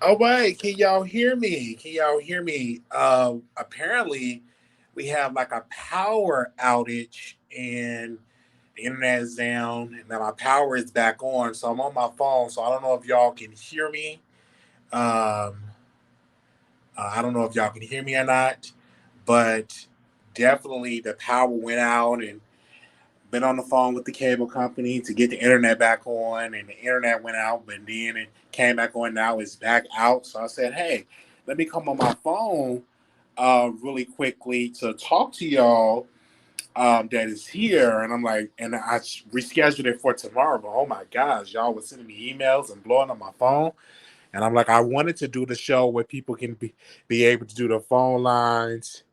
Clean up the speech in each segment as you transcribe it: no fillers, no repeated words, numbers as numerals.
Oh wait, can y'all hear me? Can y'all hear me? Apparently we have like a power outage and the internet is down and now my power is back on. So I'm on my phone, so I don't know if y'all can hear me. Um, I don't know if y'all can hear me or not, but definitely the power went out and been on the phone with the cable company to get the internet back on, and the internet went out, but then it came back on. Now it's back out. So I said, "Hey, let me come on my phone, really quickly to talk to y'all that is here." And I'm like, and I rescheduled it for tomorrow. But oh my gosh, y'all was sending me emails and blowing up my phone, and I'm like, I wanted to do the show where people can be able to do the phone lines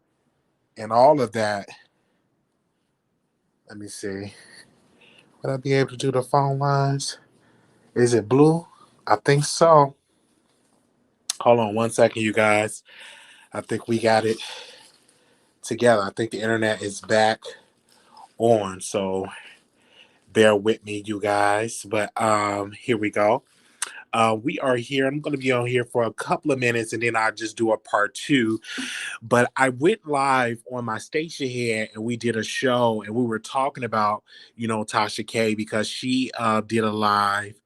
and all of that. Let me see. Would I be able to do the phone lines? Is it blue? I think so. Hold on one second, you guys. I think we got it together. I think the internet is back on. So bear with me, you guys. But here we go. We are here. I'm going to be on here for a couple of minutes and then I'll just do a part two. But I went live on my station here and we did a show and we were talking about, Tasha K because she did a live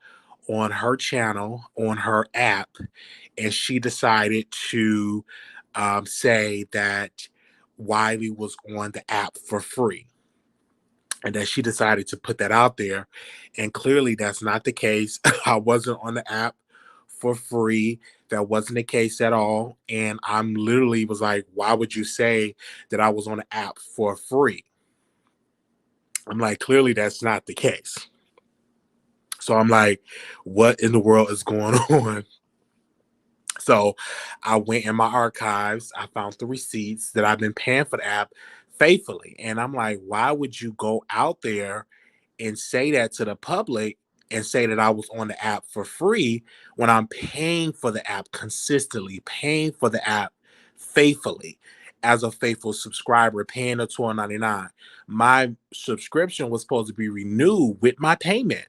on her channel, on her app, and she decided to say that Wiley was on the app for free. And that she decided to put that out there. And clearly that's not the case. I wasn't on the app for free. That wasn't the case at all. And I'm literally was like, why would you say that I was on the app for free? I'm like, clearly that's not the case. So I'm like, what in the world is going on? So I went in my archives. I found the receipts that I've been paying for the app faithfully. And I'm like, why would you go out there and say that to the public and say that I was on the app for free when I'm paying for the app consistently, paying for the app faithfully as a faithful subscriber, paying the $12.99. My subscription was supposed to be renewed with my payment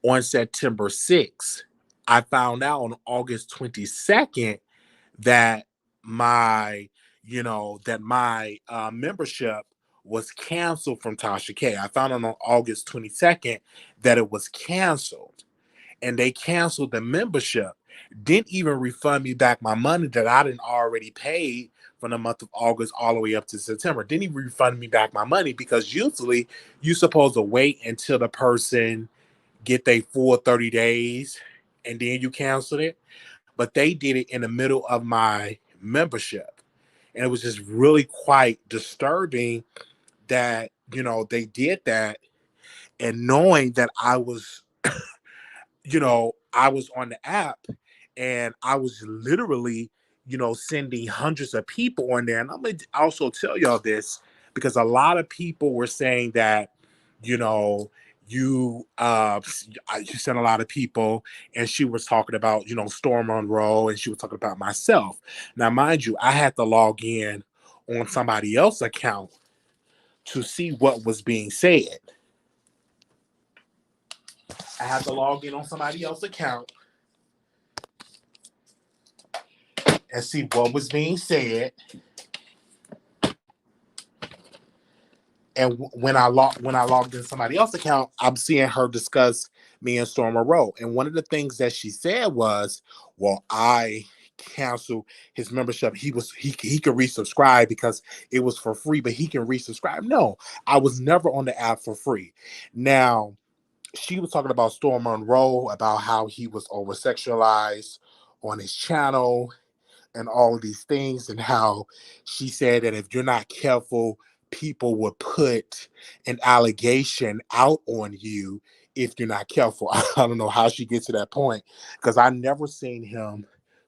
on September 6th. I found out on August 22nd that my membership was canceled from Tasha K. I found out on August 22nd that it was canceled. And they canceled the membership. Didn't even refund me back my money that I didn't already paid from the month of August all the way up to September. Didn't even refund me back my money because usually you're supposed to wait until the person get their full 30 days and then you cancel it. But they did it in the middle of my membership. And it was just really quite disturbing that, they did that. And knowing that I was on the app and I was literally, sending hundreds of people on there. And I'm going to also tell y'all this because a lot of people were saying that, you know, you sent a lot of people, and she was talking about Storm Monroe, and she was talking about myself. Now, mind you, I had to log in on somebody else's account to see what was being said. I had to log in on somebody else's account and see what was being said. And when I logged in somebody else's account, I'm seeing her discuss me and Storm Monroe. And one of the things that she said was, "Well, I canceled his membership. He could resubscribe because it was for free, but he can resubscribe." No, I was never on the app for free. Now, she was talking about Storm Monroe, about how he was over sexualized on his channel and all of these things, and how she said that if you're not careful, people would put an allegation out on you if you're not careful. I don't know how she gets to that point because I never seen him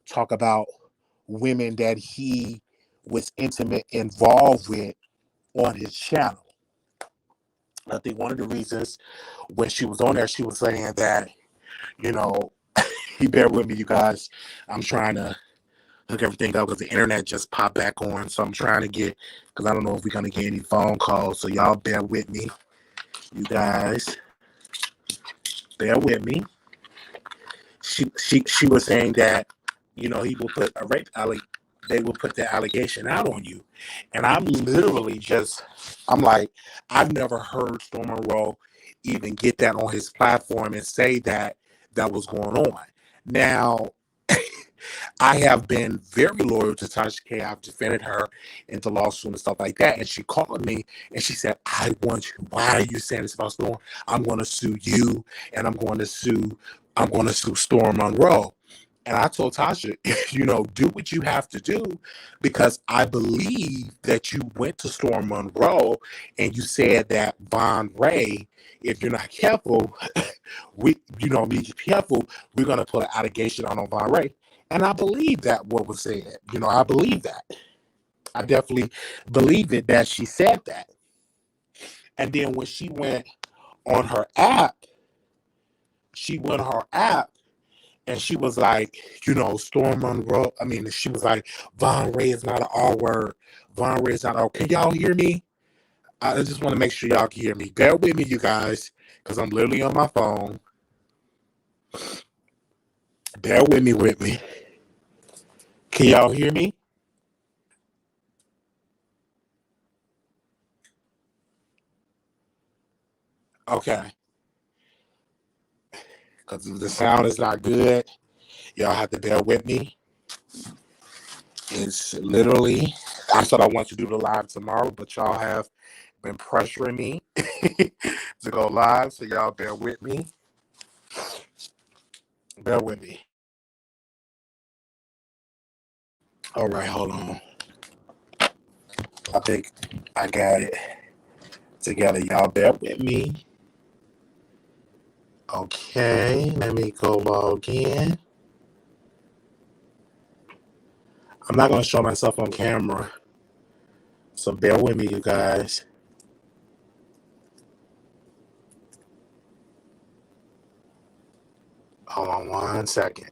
talk about women that he was intimate involved with on his channel. I think one of the reasons when she was on there, she was saying that, you know, he bear with me, you guys. I'm trying to hook everything up because the internet just popped back on. So I'm trying to because I don't know if we're going to get any phone calls. So y'all bear with me, you guys. Bear with me. She was saying that he will put a rape they will put the allegation out on you. And I'm literally I'm like, I've never heard Storm Monroe even get that on his platform and say that was going on. Now, I have been very loyal to Tasha K. I've defended her into lawsuit and stuff like that. And she called me and she said, I want you. Why are you saying this about Storm? I'm going to sue you, and I'm going to sue Storm Monroe. And I told Tasha, do what you have to do, because I believe that you went to Storm Monroe and you said that Von Ray, if you're not careful, be careful, we're going to put an allegation on Von Ray. And I believe that what was said. I believe that. I definitely believe it that she said that. And then when she went on her app, and she was like, Storm Monroe. I mean, she was like, Von Ray is not an R word. Von Ray is not R. Can y'all hear me? I just want to make sure y'all can hear me. Bear with me, you guys, because I'm literally on my phone. Bear with me. Can y'all hear me? Okay. Because the sound is not good. Y'all have to bear with me. It's literally, I thought I wanted to do the live tomorrow, but y'all have been pressuring me to go live. So y'all bear with me. Bear with me. All right, hold on. I think I got it together. Y'all bear with me. Okay, let me go log in. I'm not going to show myself on camera, so bear with me, you guys. Hold on 1 second.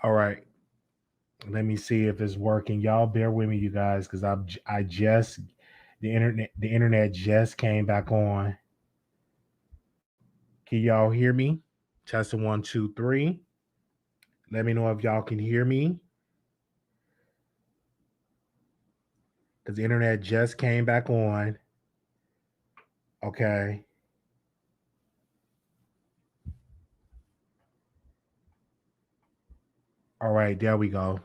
All right. Let me see if it's working. Y'all bear with me, you guys, because I just the internet just came back on. Can y'all hear me? Testing 1, 2, 3. Let me know if y'all can hear me, because the internet just came back on. Okay. All right, there we go.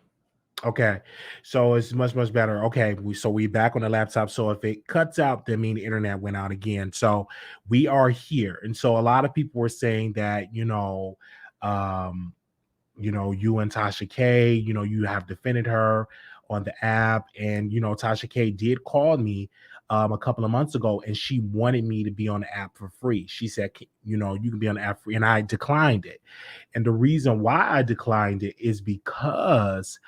Okay, so it's much better. Okay, we back on the laptop. So if it cuts out, then mean the internet went out again. So we are here, and so a lot of people were saying that um, you and Tasha K, you have defended her on the app, and Tasha K did call me a couple of months ago, and she wanted me to be on the app for free. She said, you can be on the app free, and I declined it. And the reason why I declined it is because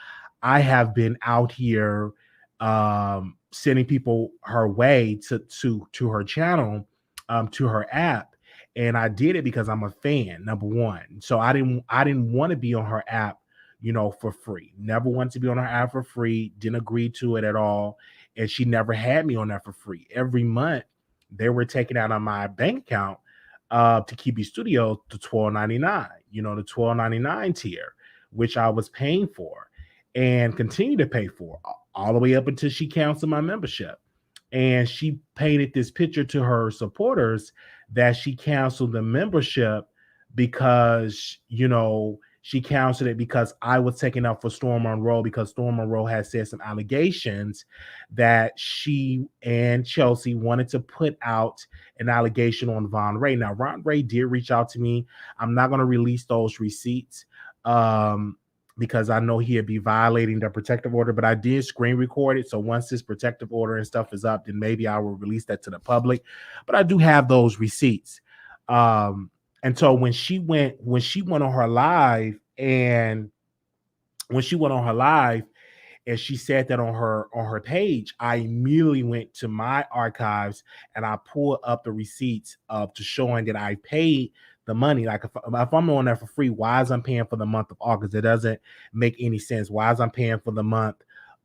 I have been out here sending people her way to her channel, to her app, and I did it because I'm a fan, number one. So I didn't want to be on her app, for free. Never wanted to be on her app for free. Didn't agree to it at all, and she never had me on that for free. Every month they were taking out on my bank account to Kibi Studio the $12.99, the $12.99 tier, which I was paying for and continue to pay for all the way up until she canceled my membership. And she painted this picture to her supporters that she canceled the membership because, she canceled it because I was taking up for Storm Monroe, because Storm Monroe had said some allegations that she and Chelsea wanted to put out an allegation on Von Ray. Now, Von Ray did reach out to me. I'm not going to release those receipts because I know he'd be violating the protective order, but I did screen record it. So once this protective order and stuff is up, then maybe I will release that to the public. But I do have those receipts. And so when she went on her live, and when she went on her live, and she said that on her page, I immediately went to my archives and I pulled up the receipts to showing that I paid the money. Like if I'm on there for free, why is I'm paying for the month of August? It doesn't make any sense. Why is I'm paying for the month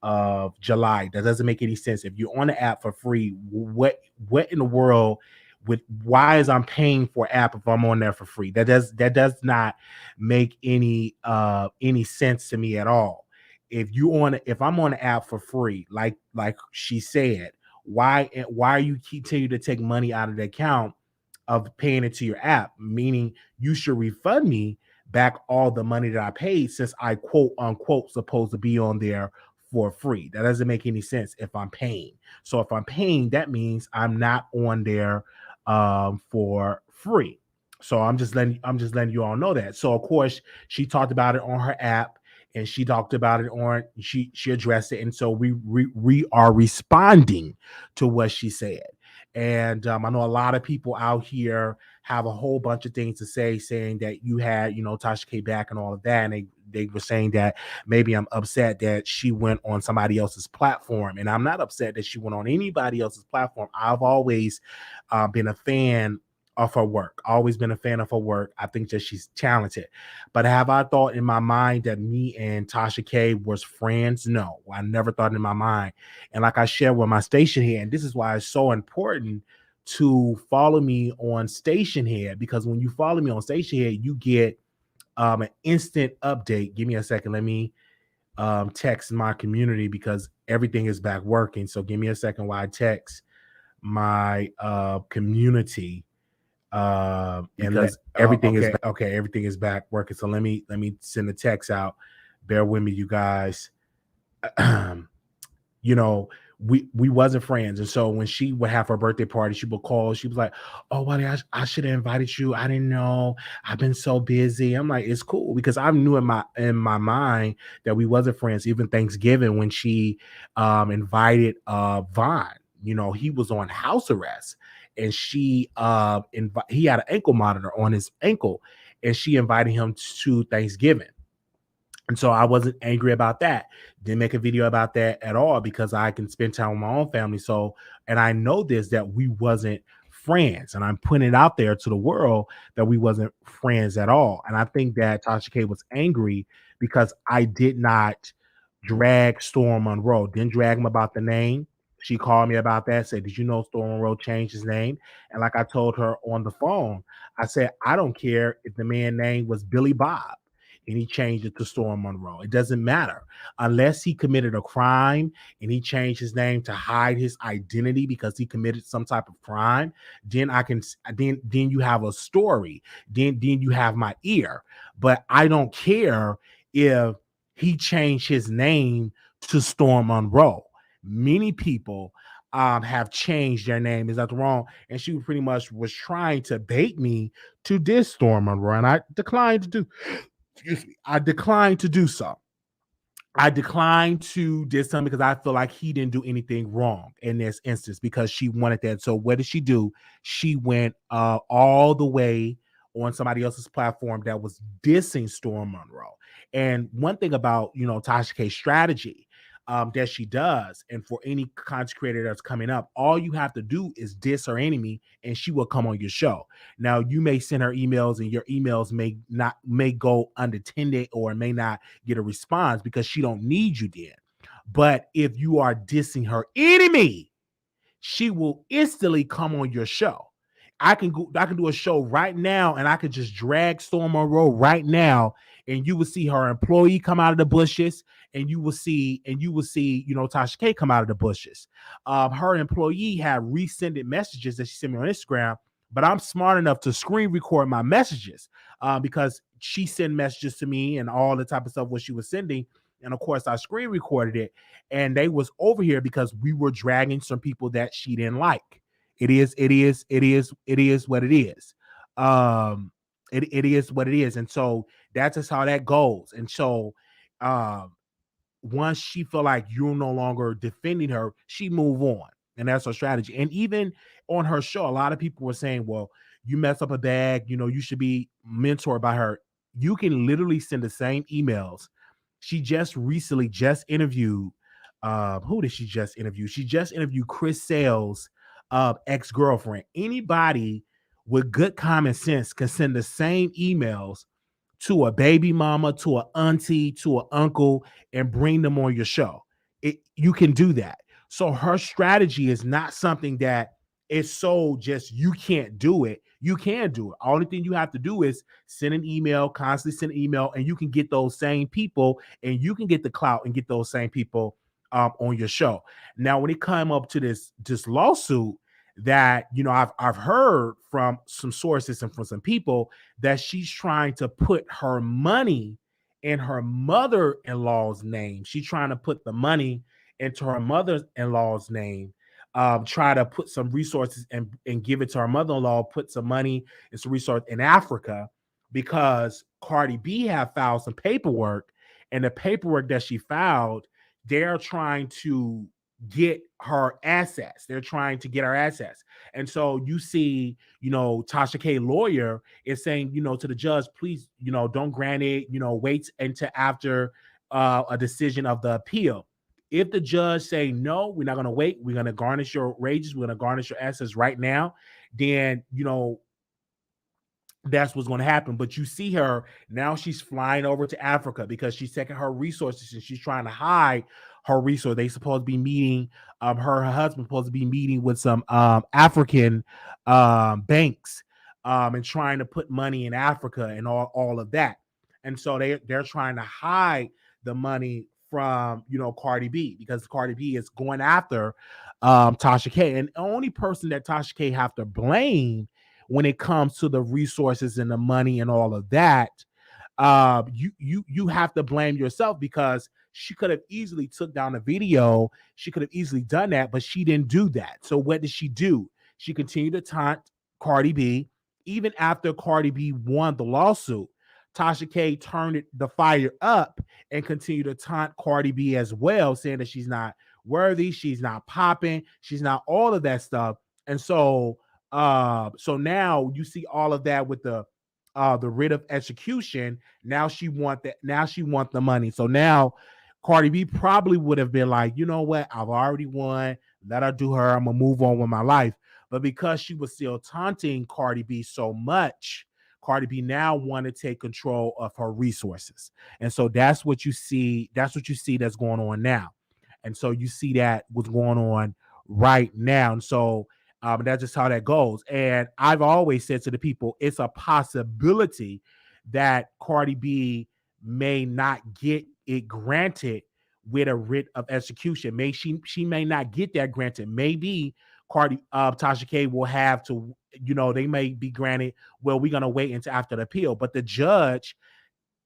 of July? That doesn't make any sense. If you're on the app for free, what in the world? Why is I'm paying for app if I'm on there for free? That does not make any sense to me at all. If I'm on the app for free, like she said, why are you continue to take money out of the account of paying it to your app? Meaning you should refund me back all the money that I paid, since I quote unquote supposed to be on there for free. That doesn't make any sense if I'm paying. So if I'm paying, that means I'm not on there for free. So I'm just letting you all know that. So of course she talked about it on her app, and she talked about it on she addressed it, and so we are responding to what she said. And I know a lot of people out here have a whole bunch of things to say, saying that you had, Tasha K back and all of that, and they were saying that maybe I'm upset that she went on somebody else's platform, and I'm not upset that she went on anybody else's platform. I've always been a fan of her work. Always been a fan of her work. I think that she's talented. But have I thought in my mind that me and Tasha K was friends? No, I never thought in my mind. And like I shared with my station here, and this is why it's so important to follow me on Station Head, because when you follow me on Station Head, you get an instant update. Give me a second. Let me text my community, because everything is back working. So give me a second while I text my community. And everything is okay. Everything is back working. So let me send a text out. Bear with me, you guys. We wasn't friends, and so when she would have her birthday party, she would call. She was like, "Oh, Wally, I should have invited you. I didn't know. I've been so busy." I'm like, "It's cool," because I knew in my mind that we wasn't friends. Even Thanksgiving, when she invited Vaughn, he was on house arrest, and she he had an ankle monitor on his ankle, and she invited him to Thanksgiving. And so I wasn't angry about that. Didn't make a video about that at all, because I can spend time with my own family. So, and I know this, that we wasn't friends, and I'm putting it out there to the world that we wasn't friends at all. And I think that Tasha K was angry because I did not drag Storm Monroe. Didn't drag him about the name. She called me about that, said, "Did you know Storm Monroe changed his name?" And like I told her on the phone, I said, "I don't care if the man's name was Billy Bob and he changed it to Storm Monroe. It doesn't matter. Unless he committed a crime and he changed his name to hide his identity because he committed some type of crime, then then you have a story. Then you have my ear. But I don't care if he changed his name to Storm Monroe. Many people have changed their name. Is that wrong?" And she pretty much was trying to bait me to diss Storm Monroe, and I declined to do. Excuse me. I declined to do so. I declined to diss him because I feel like he didn't do anything wrong in this instance, because she wanted that. So what did she do? She went all the way on somebody else's platform that was dissing Storm Monroe. And one thing about Tasha K's strategy that she does, and for any content creator that's coming up, all you have to do is diss her enemy, and she will come on your show. Now you may send her emails, and your emails may go unattended, or may not get a response because she don't need you then. But if you are dissing her enemy, she will instantly come on your show. I can do a show right now, and I could just drag Storm Monroe right now, and you will see her employee come out of the bushes, and you will see Tasha K come out of the bushes. Her employee had resended messages that she sent me on Instagram, but I'm smart enough to screen record my messages because she sent messages to me and all the type of stuff what she was sending. And of course, I screen recorded it, and they was over here because we were dragging some people that she didn't like. It is what it is. It is what it is. And so That's just how that goes. And so um once she feel like you're no longer defending her, she move on. And that's her strategy. And even on her show, a lot of people were saying, well, you mess up a bag, you should be mentored by her. You can literally send the same emails. She just recently just interviewed, who did she just interview? She just interviewed Chris Sale's ex-girlfriend. Anybody with good common sense can send the same emails to a baby mama, to an auntie, to an uncle, and bring them on your show. You can do that. So her strategy is not something that is so just you can't do it. You can do it. Only thing you have to do is send an email, constantly send an email, and you can get those same people, and you can get the clout and get those same people on your show. Now, when it came up to this lawsuit, that I've heard from some sources and from some people that she's trying to put her money in her mother-in-law's name. She's trying to put the money into her mother-in-law's name, try to put some resources and give it to her mother-in-law, put some money and some resource in Africa, because Cardi B have filed some paperwork, and the paperwork that she filed, they're trying to get her assets. They're trying to get her assets. And so you see, Tasha K lawyer is saying, to the judge, please, don't grant it, wait until after a decision of the appeal. If the judge say, no, we're not going to wait, we're going to garnish your wages, we're going to garnish your assets right now, then, that's what's going to happen. But you see her now, she's flying over to Africa because she's taking her resources and she's trying to hide her resource. They supposed to be meeting, her husband supposed to be meeting with some African banks, and trying to put money in Africa and all of that. And so they're trying to hide the money from Cardi B, because Cardi B is going after Tasha K. And the only person that Tasha K have to blame when it comes to the resources and the money and all of that, you have to blame yourself, because she could have easily took down a video. She could have easily done that, but she didn't do that. So what did she do? She continued to taunt Cardi B. Even after Cardi B won the lawsuit, Tasha K turned the fire up and continued to taunt Cardi B as well, saying that she's not worthy, she's not popping, she's not all of that stuff. And so now you see all of that with the writ of execution. Now she want that. Now she want the money. So now Cardi B probably would have been like, you know what? I've already won. Let her do her. I'm gonna move on with my life. But because she was still taunting Cardi B so much, Cardi B now want to take control of her resources. And so that's what you see. That's what you see that's going on now. And so you see that what's going on right now. And so that's just how that goes. And I've always said to the people, it's a possibility that Cardi B may not get it granted with a writ of execution. She may not get that granted. Maybe Tasha K will have to, they may be granted, well, we're gonna wait until after the appeal. But the judge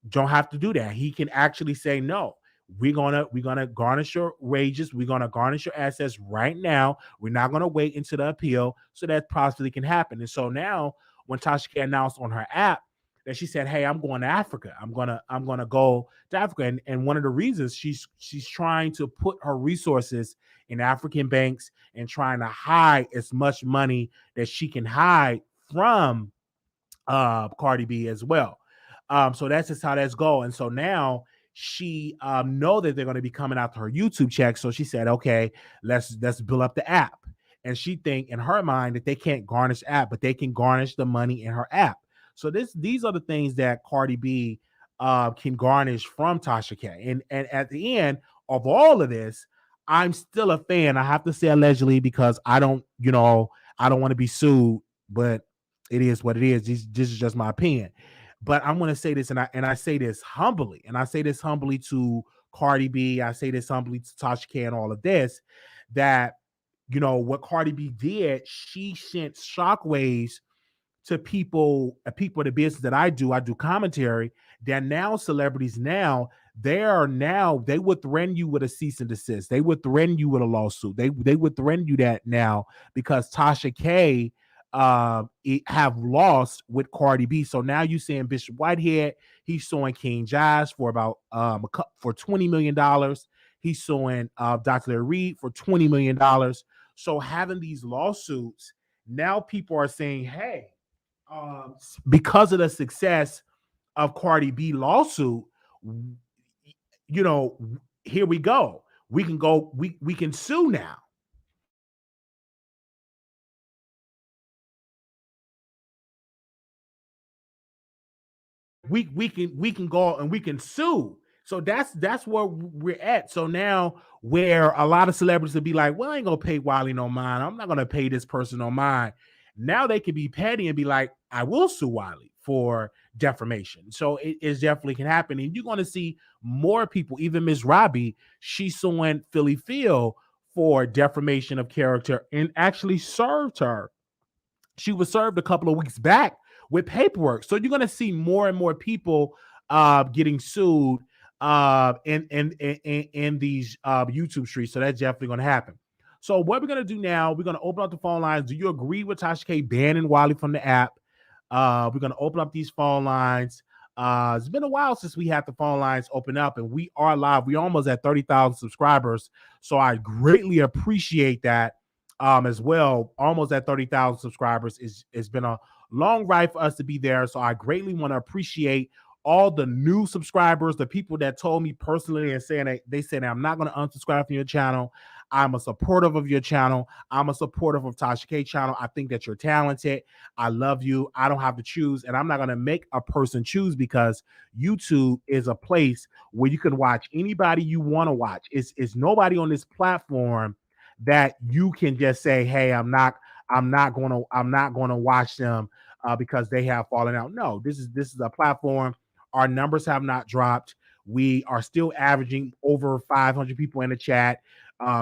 don't have to do that. He can actually say, no, we're gonna garnish your wages, we're gonna garnish your assets right now. We're not gonna wait until the appeal, so that possibly can happen. And so now, when Tasha K announced on her app that she said, hey, I'm going to Africa, I'm gonna go to Africa, and one of the reasons she's trying to put her resources in African banks and trying to hide as much money that she can hide from Cardi B as well. So that's just how that's going. And so now she know that they're going to be coming after her YouTube check. So she said, okay, let's build up the app. And she think in her mind that they can't garnish app, but they can garnish the money in her app. So these are the things that Cardi B can garnish from Tasha K. And at the end of all of this, I'm still a fan. I have to say allegedly, because I don't want to be sued, but it is what it is. This is just my opinion. But I'm going to say this, and I say this humbly, and I say this humbly to Cardi B. I say this humbly to Tasha K and all of this, that what Cardi B did, she sent shockwaves to people in the business that I do commentary. They're now celebrities. Now they would threaten you with a cease and desist. They would threaten you with a lawsuit. They would threaten you that now, because Tasha K have lost with Cardi B. So now you seeing Bishop Whitehead, he's suing King Josh for about for $20 million. He's suing Dr. Larry Reed for $20 million. So having these lawsuits, now people are saying, hey, because of the success of Cardi B lawsuit, you know, here we go. We can go. We can sue now. We can go and we can sue. So that's where we're at. So now where a lot of celebrities will be like, well, I ain't gonna pay Wiley no mind. I'm not gonna pay this person no mind. Now they can be petty and be like, I will sue Wiley for defamation. So it definitely can happen. And you're gonna see more people, even Miss Robbie, she's suing Philly Phil for defamation of character and actually served her. She was served a couple of weeks back with paperwork. So you're going to see more and more people getting sued in these YouTube streets. So that's definitely going to happen. So what we're going to do now, we're going to open up the phone lines. Do you agree with Tasha K banning Wiley from the app? We're going to open up these phone lines. It's been a while since we had the phone lines open up, and we are live. We're almost at 30,000 subscribers. So I greatly appreciate that as well. Almost at 30,000 subscribers. It's been a long ride for us to be there. So I greatly want to appreciate all the new subscribers, the people that told me personally and saying that they said, I'm not going to unsubscribe from your channel. I'm a supportive of your channel. I'm a supportive of Tasha K channel. I think that you're talented. I love you. I don't have to choose, and I'm not going to make a person choose, because YouTube is a place where you can watch anybody you want to watch. It's nobody on this platform that you can just say, hey, I'm not going to watch them because they have fallen out. No, this is a platform. Our numbers have not dropped. We are still averaging over 500 people in the chat.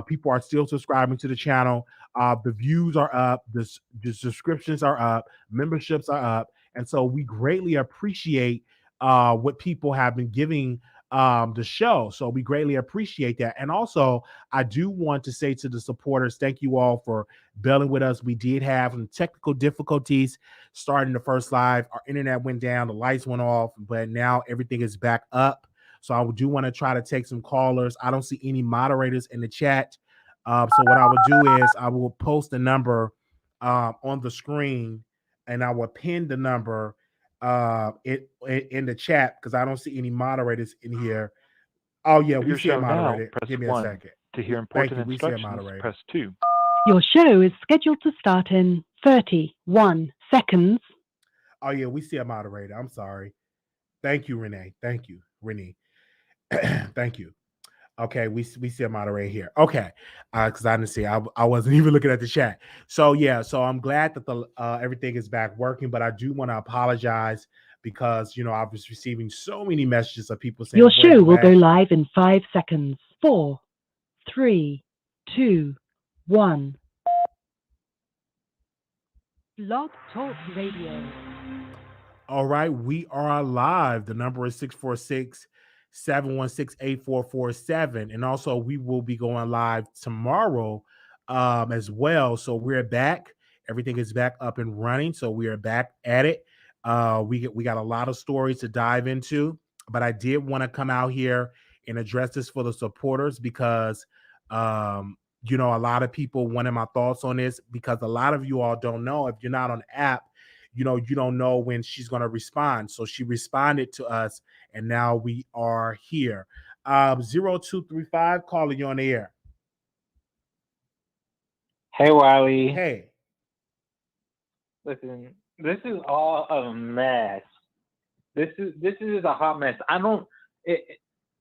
People are still subscribing to the channel. The views are up. The subscriptions are up. Memberships are up. And so we greatly appreciate what people have been giving the show. So we greatly appreciate that. And also, I do want to say to the supporters, thank you all for bearing with us. We did have some technical difficulties starting the first live. Our internet went down, the lights went off, but now everything is back up. So I do want to try to take some callers. I don't see any moderators in the chat. So what I would do is I will post the number on the screen, and I will pin the number in the chat, because I don't see any moderators in here. Oh yeah, we see a moderator. Give me a second. To hear important Thank you. We see a instructions, moderator. press 2. Your show is scheduled to start in 31 seconds. Oh yeah, we see a moderator. I'm sorry. Thank you, Renee. Thank you, Renee. Thank you. Okay, we see a moderator here. Okay, because I didn't see. I wasn't even looking at the chat. So yeah, so I'm glad that the everything is back working. But I do want to apologize, because I was receiving so many messages of people saying your show will go live in 5 seconds. 4, 3, 2, 1. Blog Talk Radio. All right, we are live. The number is 646-716-8447. And also, we will be going live tomorrow as well. So we're back. Everything is back up and running. So we are back at it. We got a lot of stories to dive into, but I did want to come out here and address this for the supporters, because a lot of people wanted my thoughts on this, because a lot of you all don't know. If you're not on the app, you don't know when she's going to respond. So she responded to us, and now we are here. 0235, calling you on the air. Hey, Wiley. Hey. Listen, this is all a mess. This is a hot mess.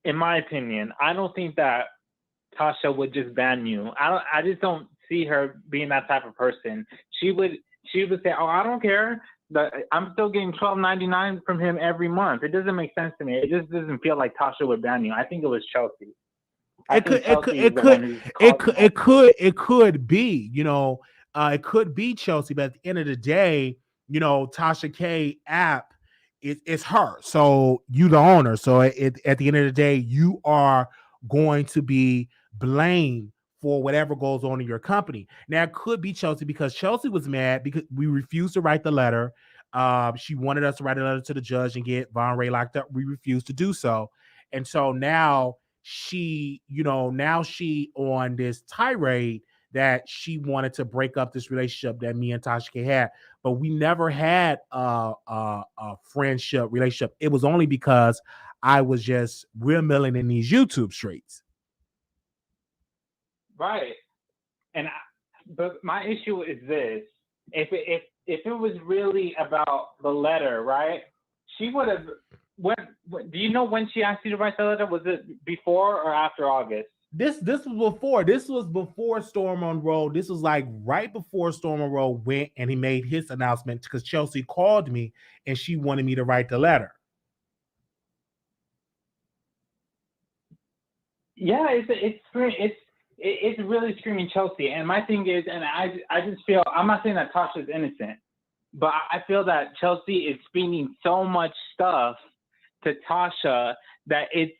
In my opinion, I don't think that Tasha would just ban you. I just don't see her being that type of person. She would say, "Oh, I don't care. I'm still getting $12.99 from him every month." It doesn't make sense to me. It just doesn't feel like Tasha would ban you. I think it was Chelsea. It could be, it could be Chelsea, but at the end of the day, Tasha K app it's her. So you the owner. So at the end of the day, you are going to be blamed for whatever goes on in your company. Now, it could be Chelsea because Chelsea was mad because we refused to write the letter. She wanted us to write a letter to the judge and get Von Ray locked up. We refused to do so. And so now now she on this tirade that she wanted to break up this relationship that me and Tasha K had, but we never had a friendship relationship. It was only because I was just windmilling in these YouTube streets. Right. But my issue is this: if it was really about the letter, right? She would have. Do you know when she asked you to write the letter? Was it before or after August? This was before. This was before Storm Monroe. This was like right before Storm Monroe went and he made his announcement because Chelsea called me and she wanted me to write the letter. Yeah, it's really screaming Chelsea. And my thing is, and I just feel, I'm not saying that Tasha's innocent, but I feel that Chelsea is feeding so much stuff to Tasha that it's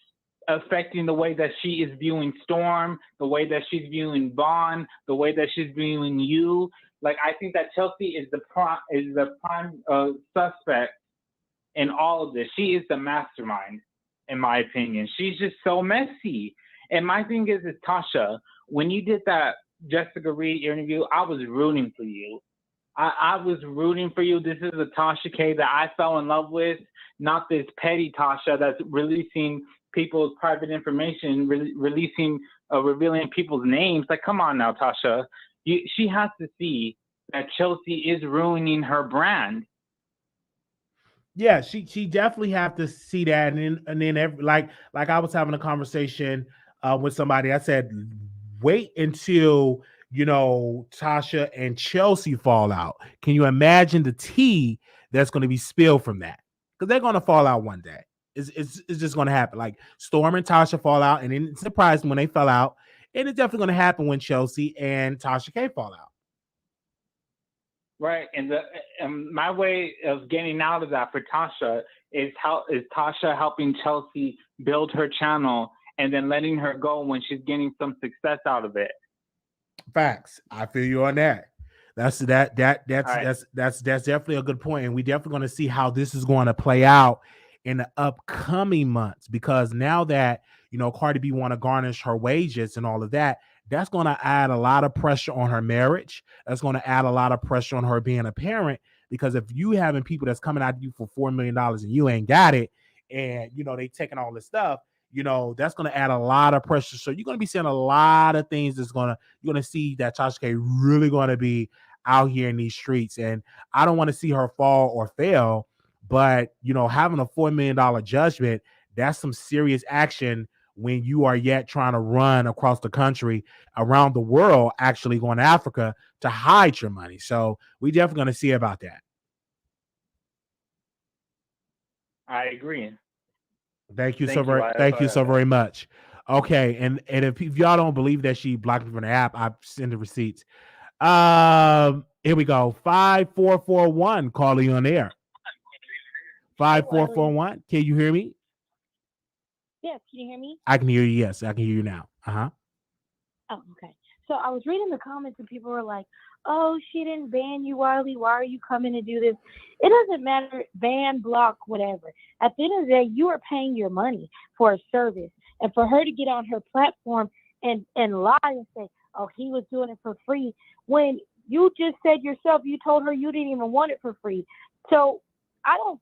affecting the way that she is viewing Storm, the way that she's viewing Vaughn, the way that she's viewing you. Like, I think that Chelsea is the prime suspect in all of this. She is the mastermind, in my opinion. She's just so messy. And my thing is Tasha, when you did that Jessica Reed interview, I was rooting for you. I was rooting for you. This is a Tasha K that I fell in love with, not this petty Tasha that's releasing people's private information, revealing people's names. Like, come on now, Tasha. She has to see that Chelsea is ruining her brand. Yeah, she definitely have to see that, and then like I was having a conversation with somebody. I said, wait until Tasha and Chelsea fall out. Can you imagine the tea that's going to be spilled from that? Because they're going to fall out one day. It's just going to happen. Like Storm and Tasha fall out, and then it's surprising when they fell out, and it's definitely going to happen when Chelsea and Tasha K fall out. Right, and my way of getting out of that for Tasha is Tasha helping Chelsea build her channel and then letting her go when she's getting some success out of it. Facts. I feel you on that. That's definitely a good point, and we definitely going to see how this is going to play out in the upcoming months, because now that Cardi B want to garnish her wages and all of that, that's going to add a lot of pressure on her marriage. That's going to add a lot of pressure on her being a parent, because if you having people that's coming at you for $4 million and you ain't got it, and they taking all this stuff, that's going to add a lot of pressure. So you're going to be seeing a lot of things you're going to see that Tasha K really going to be out here in these streets. And I don't want to see her fall or fail, but having a $4 million judgment, that's some serious action when you are yet trying to run across the country, around the world, actually going to Africa to hide your money. So we definitely going to see about that. I agree. Thank you so very much. Okay, and if y'all don't believe that she blocked me from the app, I send the receipts. Here we go. 5441 calling you on air. 5441. Can you hear me? Yes, can you hear me? I can hear you. Yes, I can hear you now. Oh, okay. So I was reading the comments and people were like, "Oh, she didn't ban you, Wiley. Why are you coming to do this?" It doesn't matter, ban, block, whatever. At the end of the day, you are paying your money for a service. And for her to get on her platform and lie and say, "Oh, he was doing it for free," when you just said yourself, you told her you didn't even want it for free. So some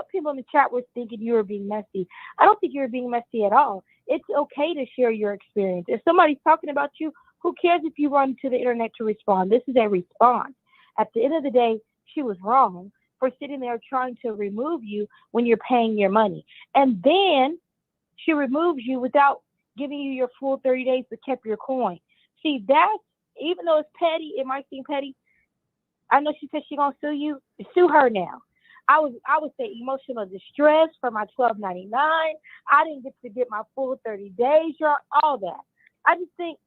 people in the chat were thinking you were being messy. I don't think you're being messy at all. It's okay to share your experience. If somebody's talking about you, who cares if you run to the internet to respond? This is a response. At the end of the day, she was wrong for sitting there trying to remove you when you're paying your money. And then she removes you without giving you your full 30 days but kept your coin. See, that's, even though it's petty, it might seem petty. I know she said she's going to sue you. Sue her now. I would say emotional distress for my $12.99. I didn't get my full 30 days, all that. I just think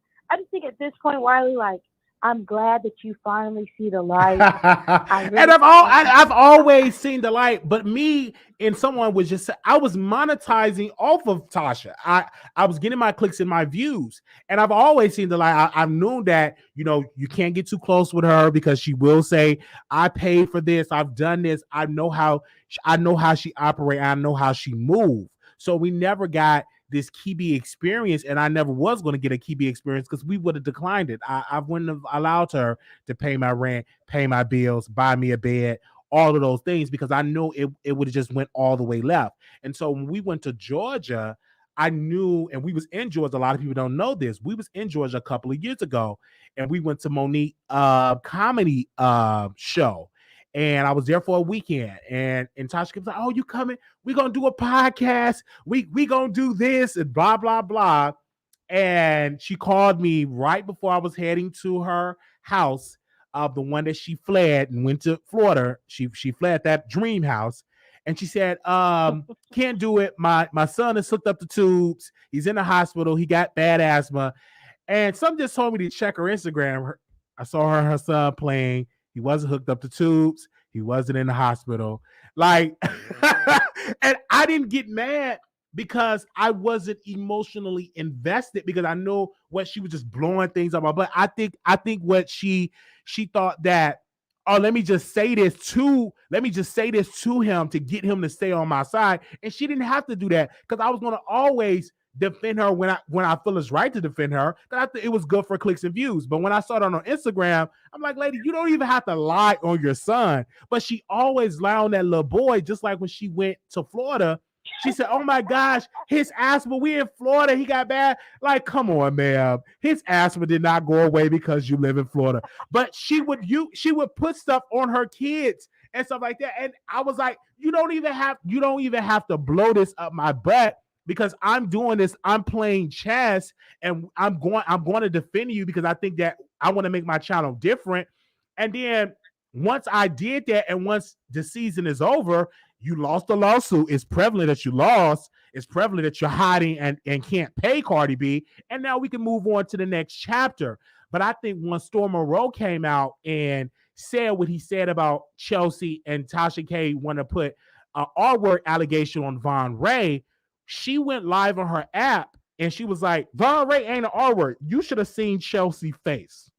at this point, Wiley, like, I'm glad that you finally see the light. I And really want you. I've always seen the light, but me and someone was just I was monetizing off of Tasha. I was getting my clicks and my views, and I've always seen the light. I've known that you can't get too close with her because she will say I paid for this, I've done this, I know how she operate, I know how she move. So we never got this Kibi experience, and I never was going to get a Kibi experience because we would have declined it. I wouldn't have allowed her to pay my rent, pay my bills, buy me a bed, all of those things because I knew it would have just went all the way left. And so when we went to Georgia, I knew, and we was in Georgia. A lot of people don't know this. We was in Georgia a couple of years ago, and we went to Monique comedy show. And I was there for a weekend, and Tasha was like, "Oh, you coming? We gonna do a podcast. We gonna do this and blah blah blah." And she called me right before I was heading to her house, the one that she fled and went to Florida. She fled that dream house, and she said, "Can't do it. My son is hooked up to tubes. He's in the hospital. He got bad asthma." And some just told me to check her Instagram. I saw her son playing. He wasn't hooked up to tubes. He wasn't in the hospital. Like, and I didn't get mad because I wasn't emotionally invested because I know what she was just blowing things up my butt. I think what she thought that, oh, let me just say this to him to get him to stay on my side. And she didn't have to do that because I was gonna always defend her when I feel it's right to defend her. That it was good for clicks and views. But when I saw it on her Instagram, I'm like, lady, you don't even have to lie on your son. But she always lied on that little boy, just like when she went to Florida. She said, "Oh my gosh, his asthma. We in Florida. He got bad." Like, come on, ma'am. His asthma did not go away because you live in Florida. But she would put stuff on her kids and stuff like that. And I was like, you don't even have to blow this up my butt because I'm doing this. I'm playing chess, and I'm going to defend you because I think that I want to make my channel different. And then once I did that, and once the season is over, you lost the lawsuit. It's prevalent that you lost. It's prevalent that you're hiding and can't pay Cardi B. And now we can move on to the next chapter. But I think when Storm Monroe came out and said what he said about Chelsea and Tasha K want to put an R-word allegation on Von Ray, she went live on her app and she was like, Von Ray ain't an R-word. You should have seen Chelsea face.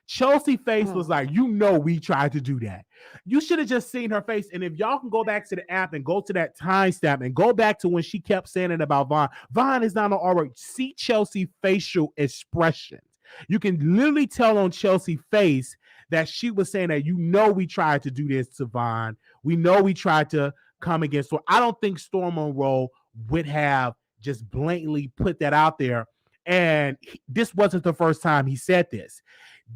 Chelsea face was like, we tried to do that. You should have just seen her face. And if y'all can go back to the app and go to that timestamp and go back to when she kept saying it about Von. Von is not an R-word. See Chelsea facial expressions. You can literally tell on Chelsea face that she was saying that, we tried to do this to Von. We know we tried to come against her. I don't think Storm Monroe would have just blatantly put that out there. And this wasn't the first time he said this.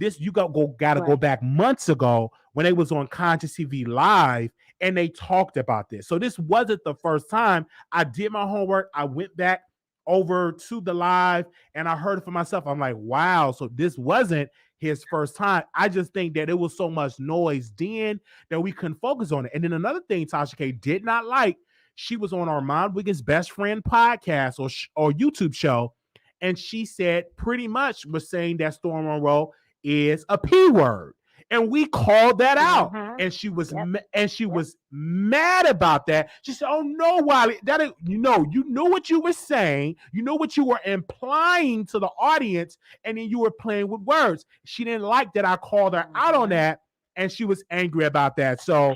You gotta go back months ago when they was on Conscious TV Live and they talked about this. So this wasn't the first time. I did my homework. I went back over to the live and I heard it for myself. I'm like, wow. So this wasn't his first time. I just think that it was so much noise then that we couldn't focus on it. And then another thing Tasha K did not like, she was on Armand Wiggins' Best Friend podcast or YouTube show. And she said pretty much was saying that Storm Monroe is a P word. And we called that out. And she was was mad about that. She said, "Oh no, Wiley, you know what you were saying, you know what you were implying to the audience, and then you were playing with words." She didn't like that I called her out on that, and she was angry about that. So,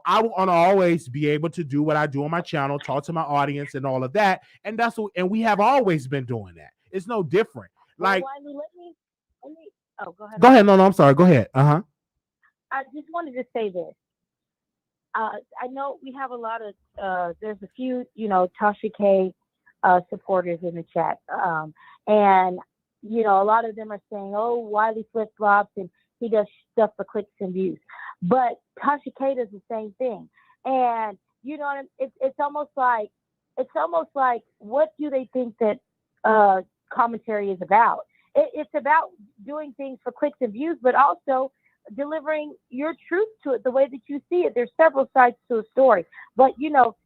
I want to always be able to do what I do on my channel, talk to my audience and all of that. And and we have always been doing that. It's no different. Like, Wiley, let me. Oh, go ahead. Go ahead. No, I'm sorry. Go ahead. I just wanted to say this. I know we have a lot of, there's a few, Tasha K supporters in the chat. And, a lot of them are saying, oh, Wiley flip-flops and he does stuff for clicks and views. But Tasha K does the same thing. And, it's almost like, what do they think that commentary is about? It's about doing things for clicks and views, but also delivering your truth to it the way that you see it. There's several sides to a story. But,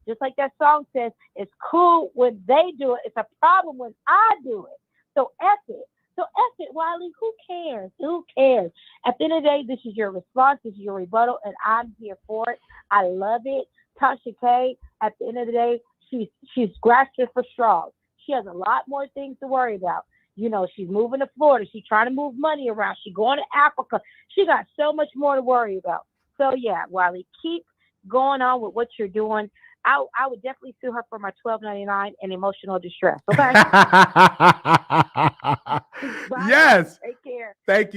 just like that song says, it's cool when they do it. It's a problem when I do it. So F it. So F it, Wiley. Who cares? Who cares? At the end of the day, this is your response. This is your rebuttal, and I'm here for it. I love it. Tasha K. At the end of the day, she's grasping for straws. She has a lot more things to worry about. You know, she's moving to Florida. She's trying to move money around. She's going to Africa. She got so much more to worry about. So yeah, Wiley, keep going on with what you're doing. I would definitely sue her for my $12.99 and emotional distress. Okay. Bye, Yes. Take care. Thank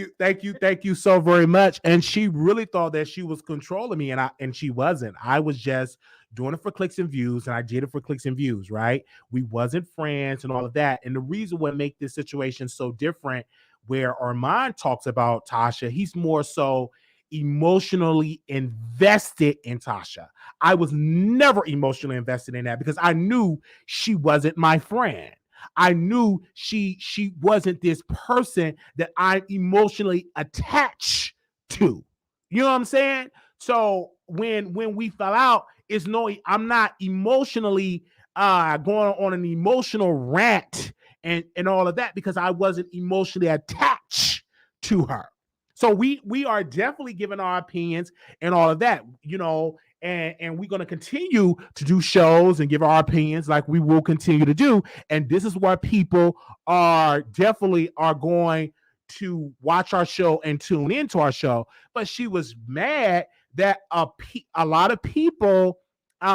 you so very much. And she really thought that she was controlling me, and she wasn't. I was just doing it for clicks and views, and I did it for clicks and views, right? We wasn't friends and all of that. And the reason what make this situation so different, where Armand talks about Tasha, he's more so emotionally invested in Tasha. I was never emotionally invested in that because I knew she wasn't my friend. I knew she wasn't this person that I'm emotionally attached to. You know what I'm saying? So when we fell out, it's no, I'm not emotionally going on an emotional rant and all of that because I wasn't emotionally attached to her. So we are definitely giving our opinions and all of that, you know, and we're going to continue to do shows and give our opinions like we will continue to do. And this is why people are definitely are going to watch our show and tune into our show. But she was mad that a lot of people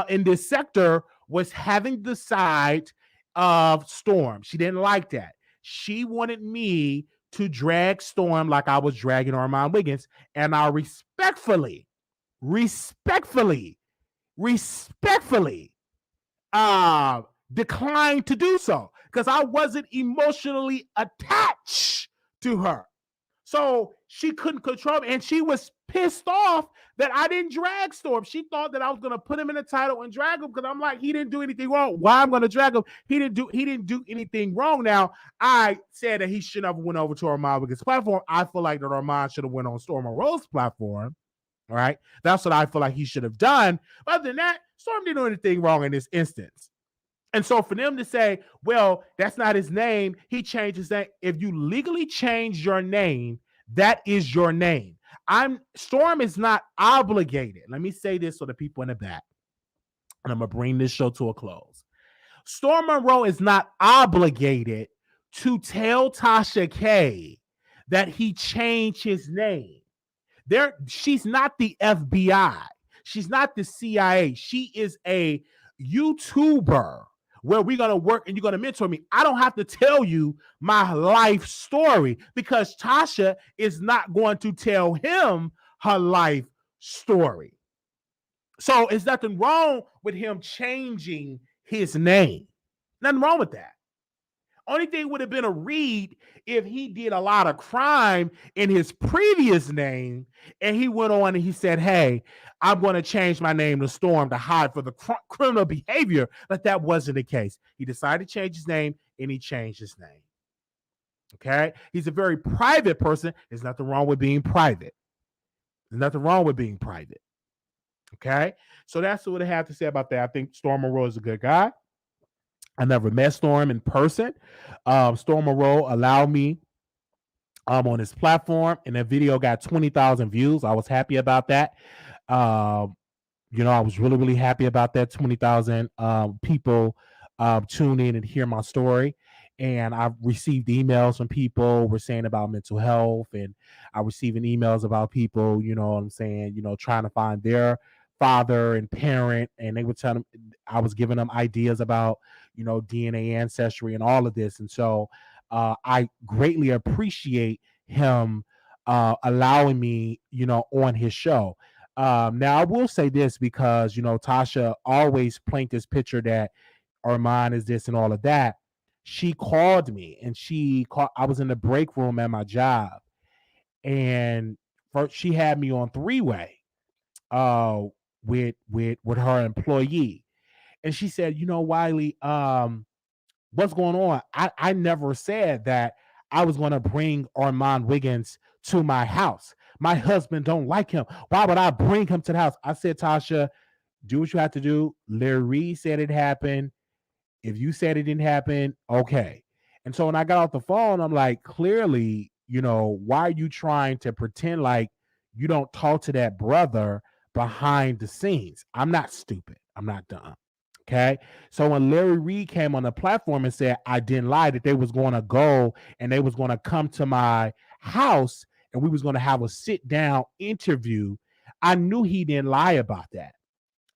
in this sector was having the side of Storm. She didn't like that. She wanted me to drag Storm like I was dragging Armand Wiggins, and I respectfully declined to do so because I wasn't emotionally attached to her. So she couldn't control me, and she was pissed off that I didn't drag Storm. She thought that I was going to put him in the title and drag him because I'm like, he didn't do anything wrong. Why I'm going to drag him? He didn't do anything wrong. Now, I said that he should have went over to Armand Wiggins' platform. I feel like that Armand should have went on Storm Monroe's platform. All right. That's what I feel like he should have done. But other than that, Storm didn't do anything wrong in this instance. And so for them to say, well, that's not his name, he changed his name. If you legally change your name, that is your name. Storm is not obligated. Let me say this for the people in the back, and I'm going to bring this show to a close. Storm Monroe is not obligated to tell Tasha K that he changed his name. She's not the FBI. She's not the CIA. She is a YouTuber where we're going to work and you're going to mentor me. I don't have to tell you my life story because Tasha is not going to tell him her life story. So it's nothing wrong with him changing his name. Nothing wrong with that. Only thing would have been a read if he did a lot of crime in his previous name and he went on and he said, hey, I'm going to change my name to Storm to hide for the criminal behavior. But that wasn't the case. He decided to change his name and he changed his name. Okay. He's a very private person. There's nothing wrong with being private. There's nothing wrong with being private. Okay. So that's what I have to say about that. I think Storm Monroe is a good guy. I never met Storm in person. Storm Monroe allowed me on his platform, and that video got 20,000 views. I was happy about that. I was really, really happy about that. 20,000 people tune in and hear my story. And I've received emails from people were saying about mental health, and I'm receiving emails about people, trying to find their father and parent, and they were telling them, I was giving them ideas about, DNA ancestry and all of this. And so I greatly appreciate him allowing me, on his show. Now I will say this because, Tasha always paint this picture that Armand is this and all of that. She called me and I was in the break room at my job, and first she had me on three-way with her employee. And she said, Wiley, what's going on? I never said that I was going to bring Armand Wiggins to my house. My husband don't like him. Why would I bring him to the house? I said, Tasha, do what you have to do. Larry said it happened. If you said it didn't happen, okay. And so when I got off the phone, I'm like, clearly, why are you trying to pretend like you don't talk to that brother behind the scenes? I'm not stupid. I'm not dumb. Okay. So when Larry Reid came on the platform and said I didn't lie, that they was going to go and they was going to come to my house and we was going to have a sit down interview, I knew he didn't lie about that.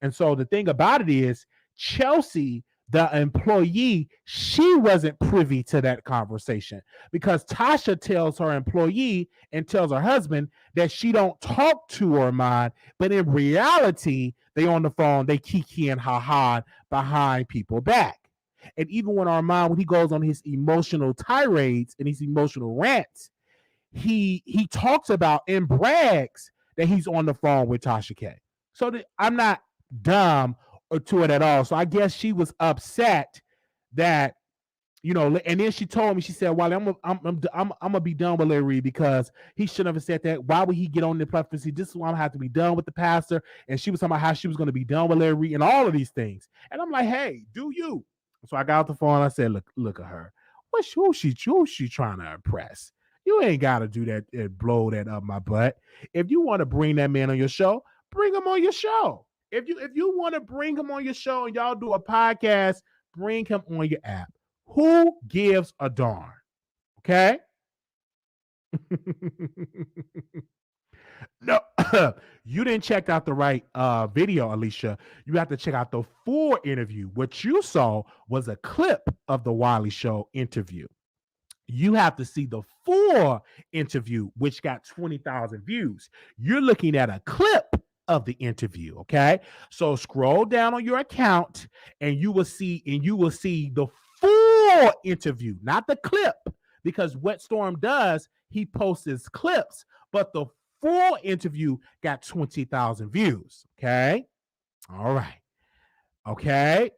And so the thing about it is, Chelsea, the employee, she wasn't privy to that conversation because Tasha tells her employee and tells her husband that she don't talk to Armand, but in reality, they on the phone, they kiki and ha-ha behind people back. And even when Armand, when he goes on his emotional tirades and his emotional rants, he talks about and brags that he's on the phone with Tasha K. So I'm not dumb or to it at all. So I guess she was upset that, and then she told me, she said, "Wally, I'm gonna be done with Larry Reid because he shouldn't have said that. Why would he get on the platform? See, this is why I have to be done with the pastor." And she was talking about how she was going to be done with Larry Reid and all of these things. And I'm like, hey, do you? So I got off the phone. And I said, look at her. Who she trying to impress? You ain't got to do that and blow that up my butt. If you want to bring that man on your show, bring him on your show. If you want to bring him on your show and y'all do a podcast, bring him on your app. Who gives a darn? Okay? No, you didn't check out the right video, Alicia. You have to check out the full interview. What you saw was a clip of the Wiley Show interview. You have to see the full interview, which got 20,000 views. You're looking at a clip of the interview. Okay. So scroll down on your account and you will see the full interview, not the clip, because what Storm does, he posts his clips, but the full interview got 20,000 views. Okay. All right. Okay.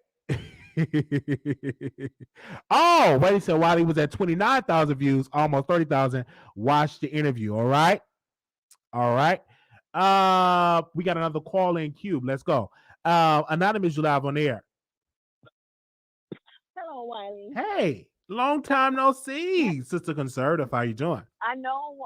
Oh, wait, so while he was at 29,000 views, almost 30,000, watch the interview. All right. All right. We got another call in Cube. Let's go. Anonymous, you live on air. Hello, Wiley. Hey, long time no see, Sister Conservative. How you doing? I know.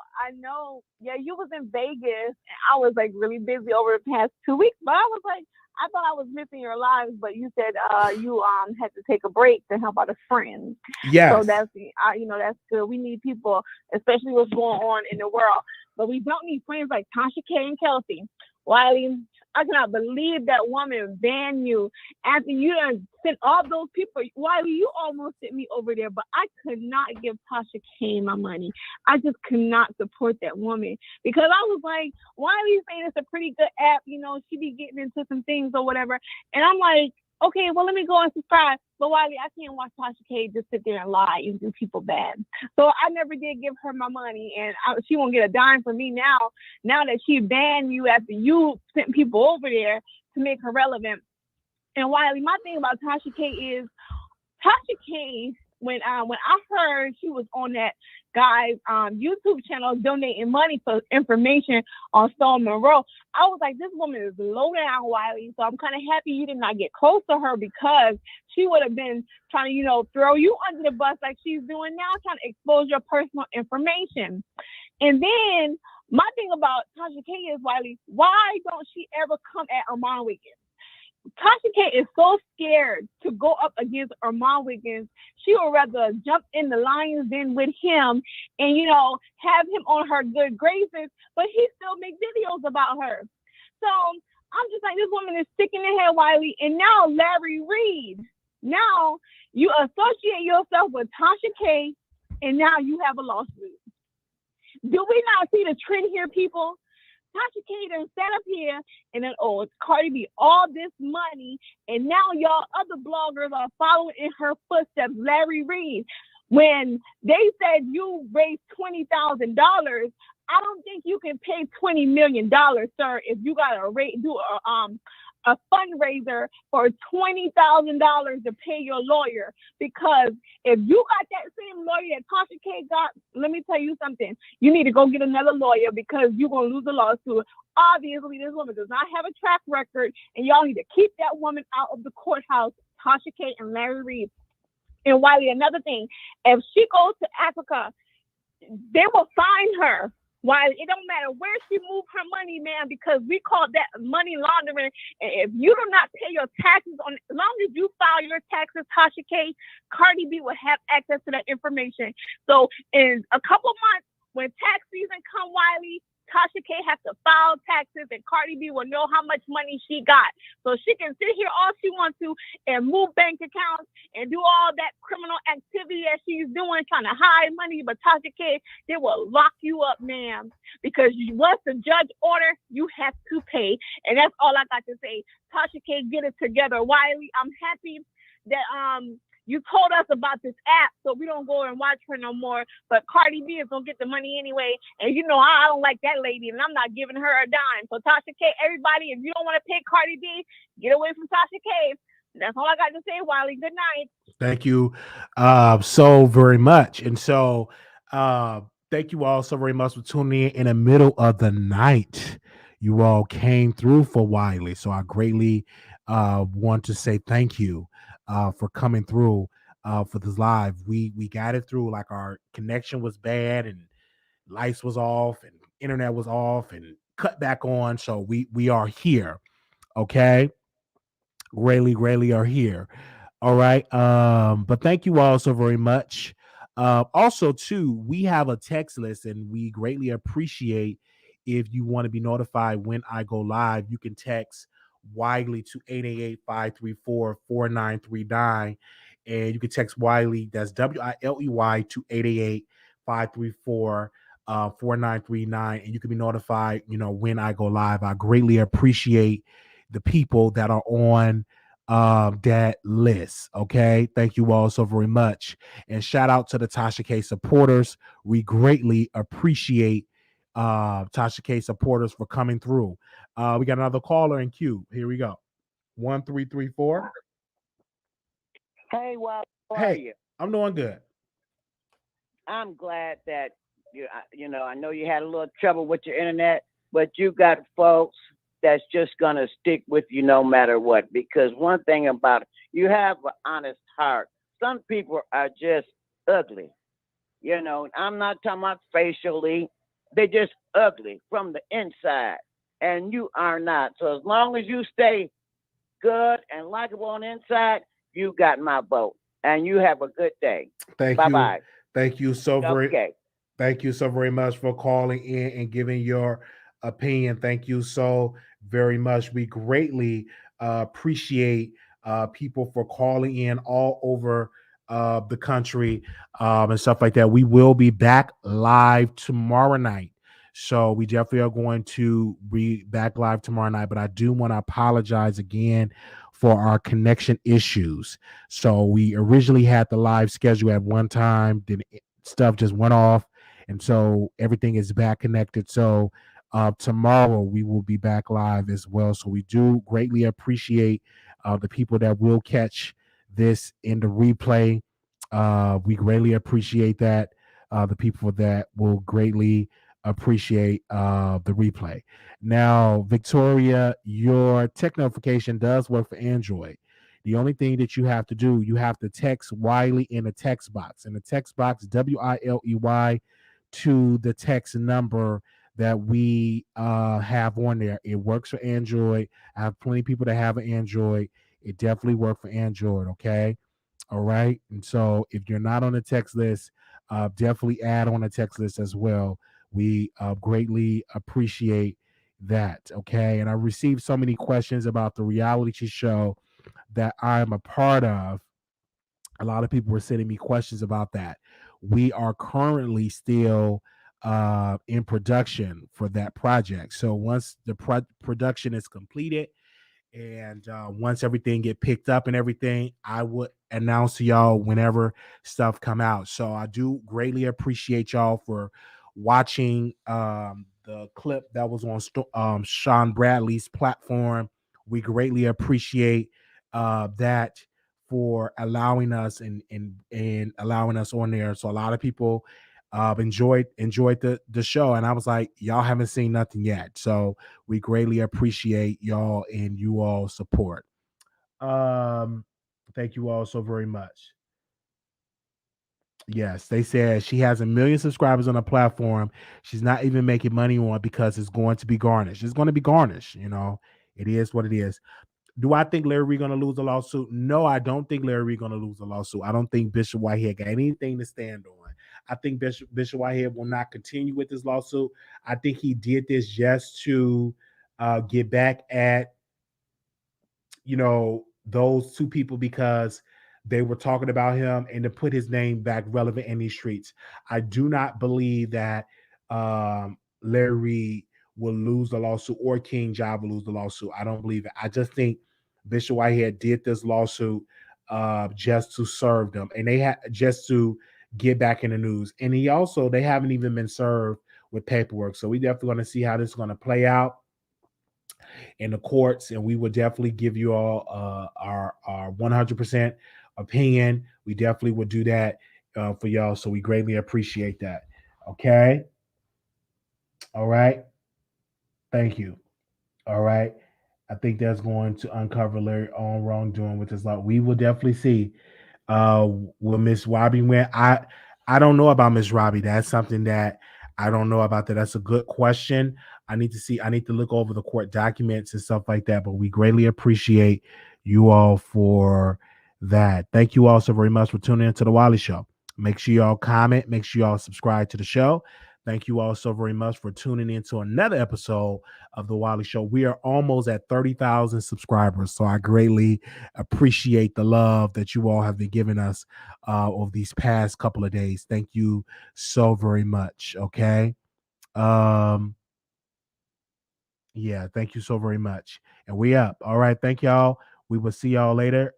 Yeah, you was in Vegas, and I was like really busy over the past 2 weeks. But I was like, I thought I was missing your lives, but you said you had to take a break to help out a friend. Yes. So that's that's good. We need people, especially what's going on in the world. But we don't need friends like Tasha K and Kelsey. Wiley, I cannot believe that woman banned you after you done sent all those people. Wiley, you almost sent me over there, but I could not give Tasha K my money. I just could not support that woman because I was like, Wiley's saying it's a pretty good app. She be getting into some things or whatever. And I'm like, okay, well, let me go and subscribe. But Wiley, I can't watch Tasha K just sit there and lie and do people bad. So I never did give her my money, and she won't get a dime from me now. Now that she banned you after you sent people over there to make her relevant. And Wiley, my thing about Tasha K is Tasha K. When I heard she was on that guy's YouTube channel donating money for information on Storm Monroe, I was like, this woman is low down, Wiley. So I'm kind of happy you did not get close to her because she would have been trying to, throw you under the bus like she's doing now, trying to expose your personal information. And then my thing about Tasha K is, Wiley, why don't she ever come at Armand Wiggins? Tasha K is so scared to go up against Armand Wiggins. She would rather jump in the lion's den with him and, have him on her good graces, but he still make videos about her. So I'm just like, this woman is sick in the head, Wiley. And now Larry Reid, now you associate yourself with Tasha K, and now you have a lawsuit. Do we not see the trend here, people? Tasha K done sat up here and then, it's Cardi B, all this money, and now y'all other bloggers are following in her footsteps. Larry Reid, when they said you raised $20,000, I don't think you can pay $20 million, sir, if you got to do a fundraiser for $20,000 to pay your lawyer. Because if you got that same lawyer that Tasha K got, let me tell you something. You need to go get another lawyer because you're going to lose the lawsuit. Obviously, this woman does not have a track record, and y'all need to keep that woman out of the courthouse, Tasha K and Larry Reid. And Wiley, another thing, if she goes to Africa, they will find her. Why it don't matter where she moved her money, man, because we call that money laundering. And if you do not pay your taxes on, as long as you file your taxes, Tasha K, Cardi B will have access to that information. So in a couple months, when tax season come, Wiley, Tasha K has to file taxes, and Cardi B will know how much money she got. So she can sit here all she wants to and move bank accounts and do all that criminal activity that she's doing, trying to hide money. But Tasha K, they will lock you up, ma'am, because once the judge order, you have to pay. And that's all I got to say. Tasha K, get it together. Wiley, I'm happy that you told us about this app, so we don't go and watch her no more. But Cardi B is gonna get the money anyway, and you know I don't like that lady, and I'm not giving her a dime. So Tasha K, everybody, if you don't want to pay Cardi B, get away from Tasha K. That's all I got to say, Wiley. Good night. Thank you so very much. And so thank you all so very much for tuning in the middle of the night. You all came through for Wiley. So I greatly want to say thank you for coming through for this live. We got it through, like our connection was bad and lights was off and internet was off and cut back on. So we are here. Okay. Greatly are here. All right. But thank you all so very much. Also, too, we have a text list, and we greatly appreciate if you want to be notified when I go live. You can text Wiley to 888-534-4939. And you can text Wiley, that's WILEY, to 888-534-4939. And you can be notified, when I go live. I greatly appreciate the people that are on that list. Okay. Thank you all so very much. And shout out to the Tasha K supporters. We greatly appreciate Tasha K supporters for coming through. We got another caller in queue. Here we go. 1334. Hey, well, how are Hey, you? I'm doing good. I'm glad that I know you had a little trouble with your internet, but you got folks that's just gonna stick with you no matter what. Because one thing about it, you have an honest heart. Some people are just ugly. I'm not talking about facially. They're just ugly from the inside, and you are not. So as long as you stay good and likable on the inside, you got my vote. And you have a good day. Thank Bye you. bye. Thank you so very Okay. Thank you so very much for calling in and giving your opinion. Thank you so very much. We greatly appreciate people for calling in all over the country and stuff like that. We will be back live tomorrow night. So we definitely are going to be back live tomorrow night. But I do want to apologize again for our connection issues. So we originally had the live schedule at one time, then stuff just went off, and so everything is back connected. So tomorrow we will be back live as well. So we do greatly appreciate the people that will catch this in the replay. We greatly appreciate that. The people that will greatly appreciate the replay. Now, Victoria, your tech notification does work for Android. The only thing that you have to do, you have to text Wiley in the text box. In the text box, WILEY, to the text number that we have on there. It works for Android. I have plenty of people that have an Android. It definitely works for Android, okay? All right. And so if you're not on the text list, definitely add on the text list as well. We greatly appreciate that. Okay. And I received so many questions about the reality show that I'm a part of. A lot of people were sending me questions about that. We are currently still in production for that project. So once the production is completed, and once everything get picked up and everything, I would announce to y'all whenever stuff come out. So I do greatly appreciate y'all for watching the clip that was on Sean Bradley's platform. We greatly appreciate that for allowing us and allowing us on there. So a lot of people enjoyed the show, and I was like, y'all haven't seen nothing yet. So we greatly appreciate y'all and you all support. Thank you all so very much. Yes, they said she has 1 million subscribers on a platform she's not even making money on because it's going to be garnished. It's going to be garnished. It is what it is. Do I think Larry Reid going to lose a lawsuit? No, I don't think Larry Reid going to lose a lawsuit. I don't think Bishop Whitehead got anything to stand on. I think Bishop Whitehead will not continue with this lawsuit. I think he did this just to get back at those two people because they were talking about him and to put his name back relevant in these streets. I do not believe that Larry Reid will lose the lawsuit or King Job will lose the lawsuit. I don't believe it. I just think Bishop Whitehead did this lawsuit just to serve them, and they had just to get back in the news. And they haven't even been served with paperwork. So we definitely going to see how this is going to play out in the courts, and we will definitely give you all our 100% opinion. We definitely would do that for y'all, so we greatly appreciate that. Okay. All right. Thank you. All right. I think that's going to uncover Larry's own wrongdoing with his law. We will definitely see. Will Miss Robbie win? I don't know about Miss Robbie. That's something that I don't know about. That's a good question. I need to see. I need to look over the court documents and stuff like that. But we greatly appreciate you all for that. Thank you all so very much for tuning into the Wiley Show. Make sure y'all comment. Make sure y'all subscribe to the show. Thank you all so very much for tuning in to another episode of the Wiley Show. We are almost at 30,000 subscribers, so I greatly appreciate the love that you all have been giving us over these past couple of days. Thank you so very much. Okay. Yeah, thank you so very much. And we up. All right. Thank y'all. We will see y'all later.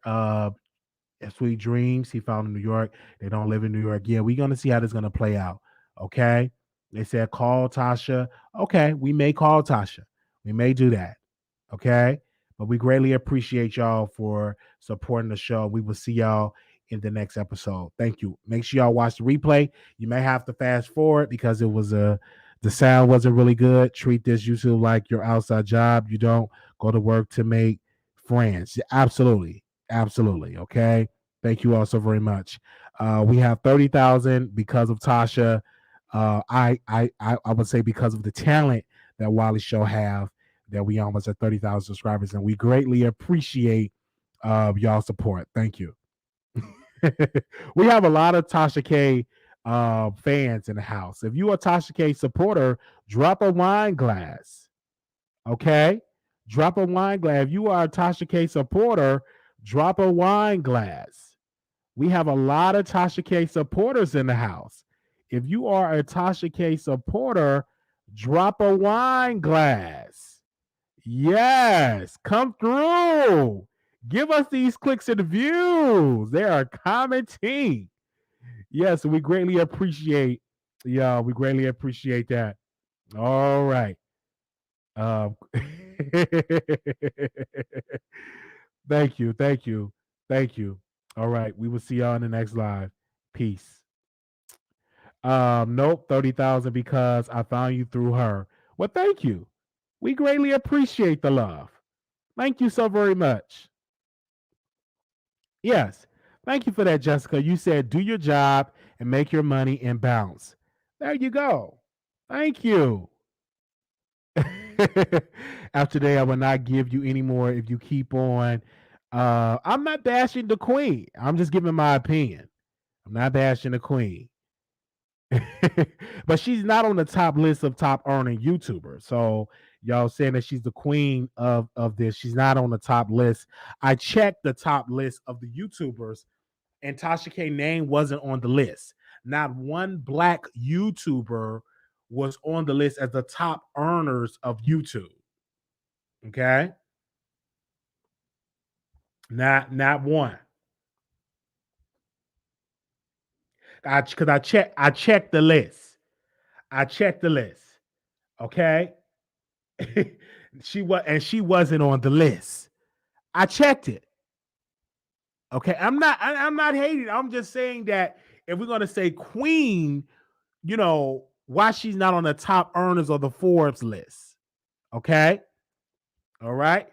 Sweet dreams. He found in New York. They don't live in New York. Yeah, we're gonna see how this is gonna play out. Okay. They said call Tasha. Okay, we may call Tasha. We may do that. Okay. But we greatly appreciate y'all for supporting the show. We will see y'all in the next episode. Thank you. Make sure y'all watch the replay. You may have to fast forward because the sound wasn't really good. Treat this YouTube like your outside job. You don't go to work to make friends. Absolutely. Absolutely. Okay. Thank you all so very much. We have 30,000 because of Tasha. I would say because of the talent that Wiley Show have, that we almost at 30,000 subscribers, and we greatly appreciate y'all support. Thank you. We have a lot of Tasha K fans in the house. If you are a Tasha K supporter, drop a wine glass. Okay? Drop a wine glass. If you are a Tasha K supporter, drop a wine glass. We have a lot of Tasha K supporters in the house. If you are a Tasha K supporter, drop a wine glass. Yes, come through. Give us these clicks and views. They are commenting. Yes, we greatly appreciate. Yeah, we greatly appreciate that. All right. Thank you. Thank you. Thank you. All right. We will see y'all in the next live. Peace. Nope, 30,000 because I found you through her. Well, thank you. We greatly appreciate the love. Thank you so very much. Yes. Thank you for that, Jessica. You said do your job and make your money and bounce. There you go. Thank you. After today, I will not give you any more if you keep on. I'm not bashing the queen. I'm just giving my opinion. I'm not bashing the queen. But she's not on the top list of top earning YouTubers. So y'all saying that she's the queen of this. She's not on the top list. I checked the top list of the YouTubers, and Tasha K name wasn't on the list. Not one black YouTuber was on the list as the top earners of YouTube. Okay. Not one. Because I checked the list. I checked the list. Okay. she wasn't on the list. I checked it. Okay. I'm not hating. I'm just saying that if we're gonna say queen, why she's not on the top earners of the Forbes list. Okay. All right.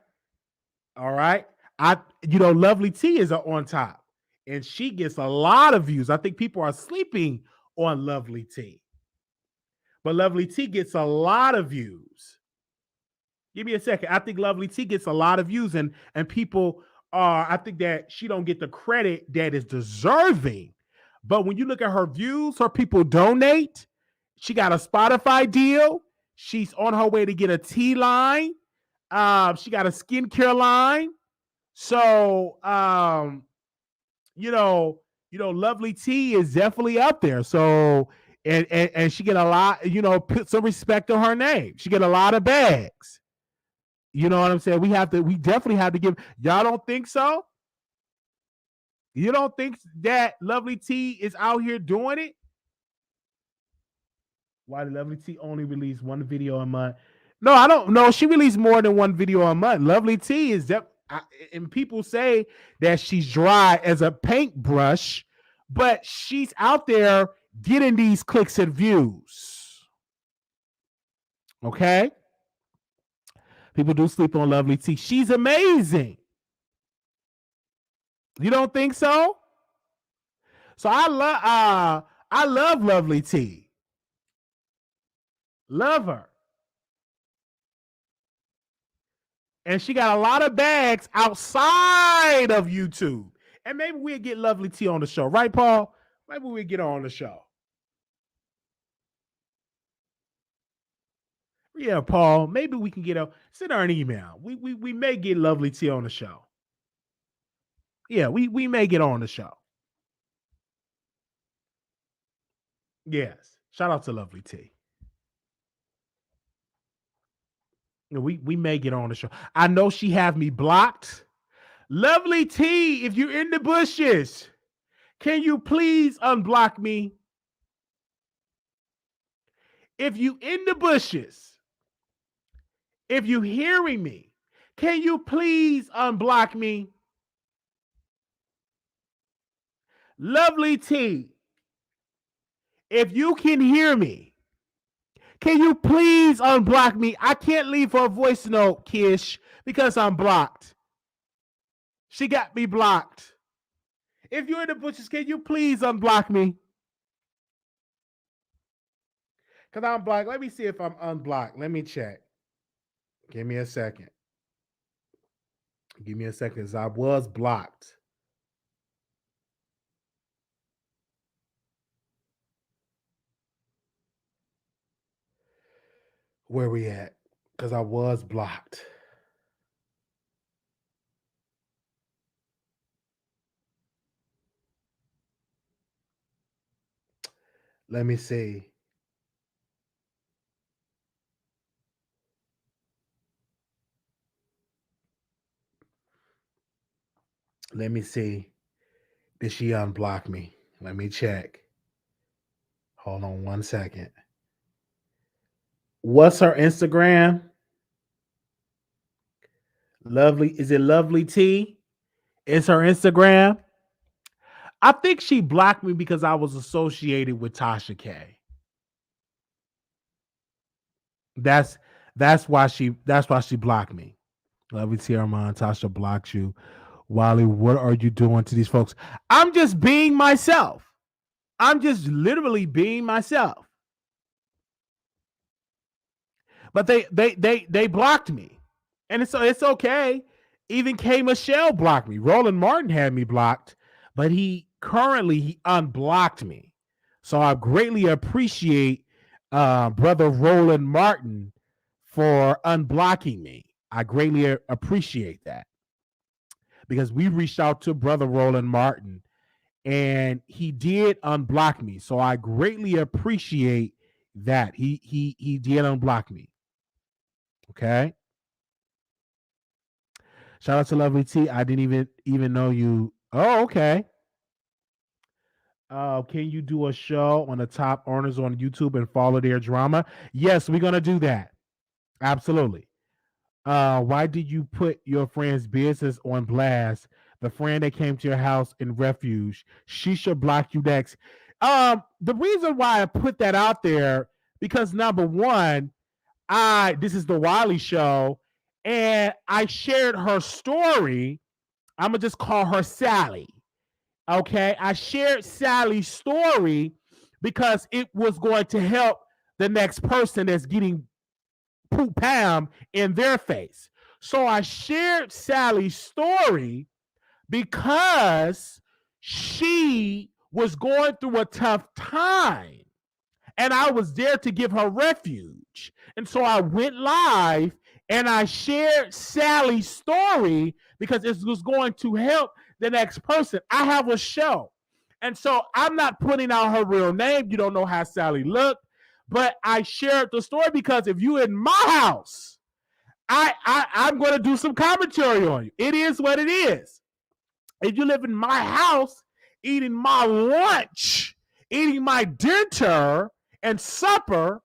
All right. Lovely T is on top. and she gets a lot of views. I think people are sleeping on Lovely T, but Lovely T gets a lot of views. Give me a second. I think Lovely T gets a lot of views, and people are. I think that she don't get the credit that is deserving. But when you look at her views, her people donate. She got a Spotify deal. She's on her way to get a tea line. She got a skincare line. So, Lovely T is definitely up there. So, and she get a lot. Put some respect on her name. She get a lot of bags. You know what I'm saying? We definitely have to give. Y'all don't think so? You don't think that Lovely T is out here doing it? Why did Lovely T only release one video a month? No, I don't know. She released more than one video a month. Lovely T is and people say that she's dry as a paintbrush, but she's out there getting these clicks and views. Okay? People do sleep on Lovely T. She's amazing. You don't think so? So I love Lovely T. Love her. And she got a lot of bags outside of YouTube. And maybe we'll get Lovely T on the show. Right, Paul? Maybe we'll get her on the show. Yeah, Paul. Maybe we can get her. Send her an email. We may get Lovely T on the show. Yeah, we may get on the show. Yes. Shout out to Lovely T. We may get on the show. I know she have me blocked. Lovely T, if you're in the bushes, can you please unblock me? If you in the bushes, if you hearing me, can you please unblock me? Lovely T, if you can hear me, can you please unblock me? I can't leave her a voice note, Kish, because I'm blocked. She got me blocked. If you're in the bushes, can you please unblock me? Because I'm blocked. Let me see if I'm unblocked. Let me check. Give me a second. Give me a second, because I was blocked. Where we at? Because I was blocked. Let me see. Let me see. Did she unblock me? Let me check. Hold on one second. What's her Instagram? Lovely. Is it Lovely T? Is her Instagram? I think she blocked me because I was associated with Tasha K. That's why she blocked me. Lovely T, Armand, Tasha blocked you. Wiley, what are you doing to these folks? I'm just being myself. I'm just literally being myself. But they blocked me. And it's okay. Even K. Michelle blocked me. Roland Martin had me blocked, but he unblocked me. So I greatly appreciate Brother Roland Martin for unblocking me. I greatly appreciate that, because we reached out to Brother Roland Martin and he did unblock me. So I greatly appreciate that. He did unblock me. Okay. Shout out to Lovely T. I didn't even know you. Oh, okay. Can you do a show on the top earners on YouTube and follow their drama? Yes, we're gonna do that. Absolutely. Why did you put your friend's business on blast? The friend that came to your house in refuge, she should block you next. The reason why I put that out there, because number one, this is the Wiley Show, and I shared her story. I'm gonna just call her Sally. Okay, I shared Sally's story because it was going to help the next person that's getting poop Pam in their face. So I shared Sally's story because she was going through a tough time and I was there to give her refuge. And so I went live and I shared Sally's story because it was going to help the next person. I have a show. And so I'm not putting out her real name. You don't know how Sally looked, but I shared the story because if you in my house, I'm going to do some commentary on you. It is what it is. If you live in my house, eating my lunch, eating my dinner and supper,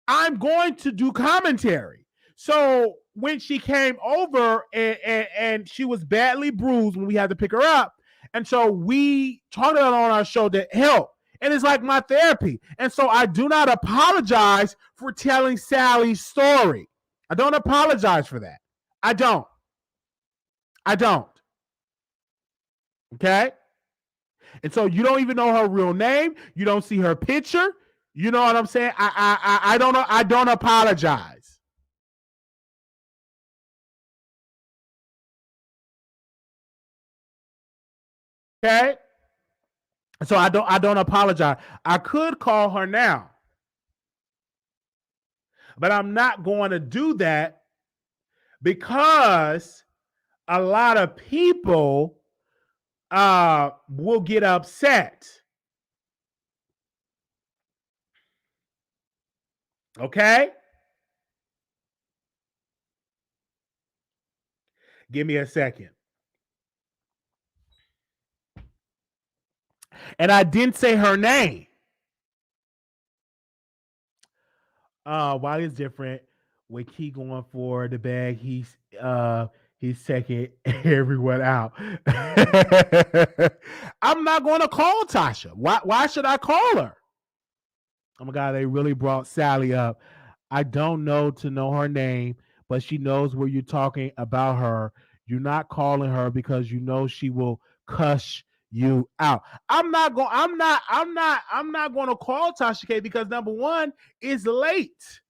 I'm going to do commentary. So when she came over and she was badly bruised when we had to pick her up, and so we talked about on our show to help. And it's like my therapy. And so I do not apologize for telling Sally's story. I don't apologize for that. I don't. Okay? And so you don't even know her real name. You don't see her picture. You know what I'm saying? I don't know. I don't apologize. Okay? So I don't apologize. I could call her now. But I'm not going to do that because a lot of people will get upset. Okay? Give me a second. And I didn't say her name. Wiley is different. With Key going for the bag, he's taking everyone out. I'm not going to call Tasha. Why should I call her? Oh my God, they really brought Sally up. I don't know to know her name, but she knows where you're talking about her. You're not calling her because you know she will cuss you out. I'm not going to call Tasha K because number one, it's late.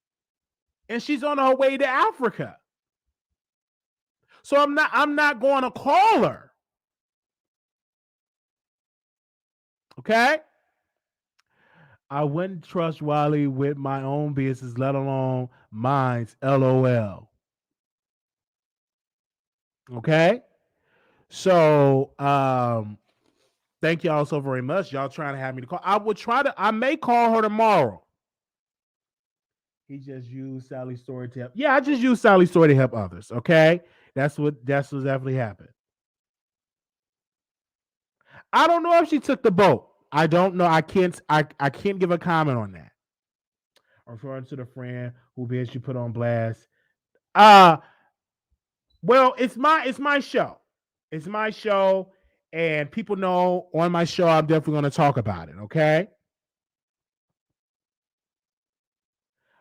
And she's on her way to Africa. So I'm not going to call her. Okay? I wouldn't trust Wiley with my own business, let alone mine's. LOL. Okay? So thank y'all so very much. Y'all trying to have me to call. I may call her tomorrow. He just used Sally's story to help. Yeah, I just used Sally's story to help others. Okay? That's what definitely happened. I don't know if she took the boat. I don't know. I can't give a comment on that. I'm referring to the friend who basically put on blast. Well, it's my show. It's my show, and people know on my show I'm definitely going to talk about it. Okay.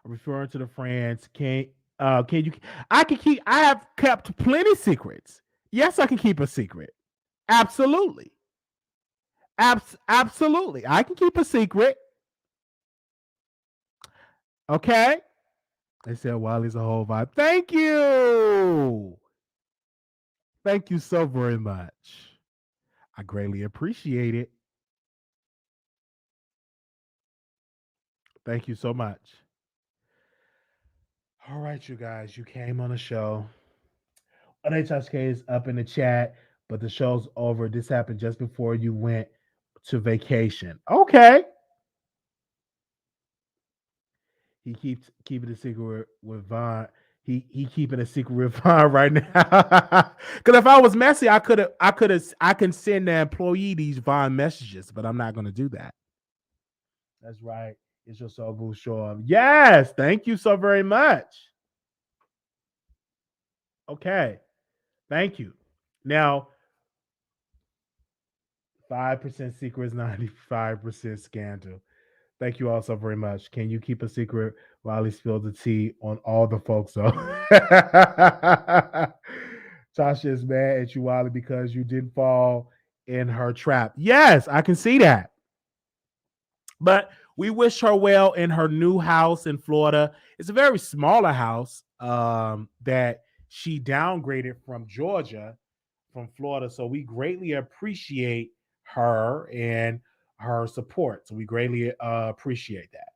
I'm referring to the friends. Can you? I have kept plenty secrets. Yes, I can keep a secret. Absolutely. Absolutely. I can keep a secret. Okay. They said Wiley's a whole vibe. Thank you. Thank you so very much. I greatly appreciate it. Thank you so much. All right, you guys, you came on the show. Tasha K is up in the chat, but the show's over. This happened just before you went to vacation. Okay. He keeps keeping a secret with Vaughn. He keeping a secret with Vaughn right now. Because if I was messy, I can send the employee these Vaughn messages, but I'm not gonna do that. That's right. It's your soul boo show. Yes, thank you so very much. Okay. Thank you. Now, 5% secret is 95% scandal. Thank you all so very much. Can you keep a secret while he spilled the tea on all the folks? So Tasha is mad at you, Wiley, because you didn't fall in her trap. Yes, I can see that. But we wish her well in her new house in Florida. It's a very smaller house that she downgraded from Georgia, from Florida. So we greatly appreciate her and her support. So we greatly appreciate that.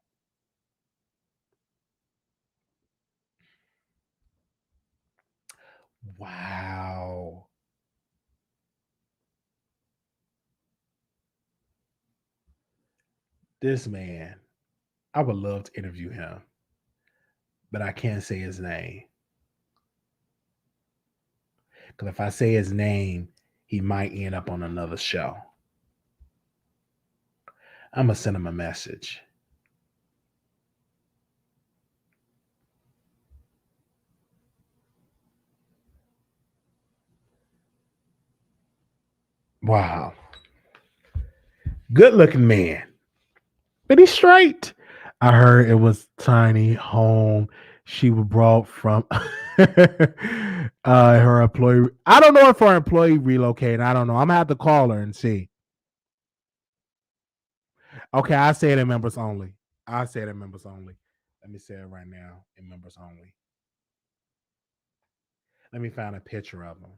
Wow. This man, I would love to interview him, but I can't say his name. Because if I say his name, he might end up on another show. I'm going to send him a message. Wow. Good looking man. But he's straight. I heard it was tiny home she was brought from her employee. I don't know if her employee relocated. I don't know. I'm gonna have to call her and see. Okay, I say it in members only. I say it in members only. Let me say it right now in members only. Let me find a picture of them.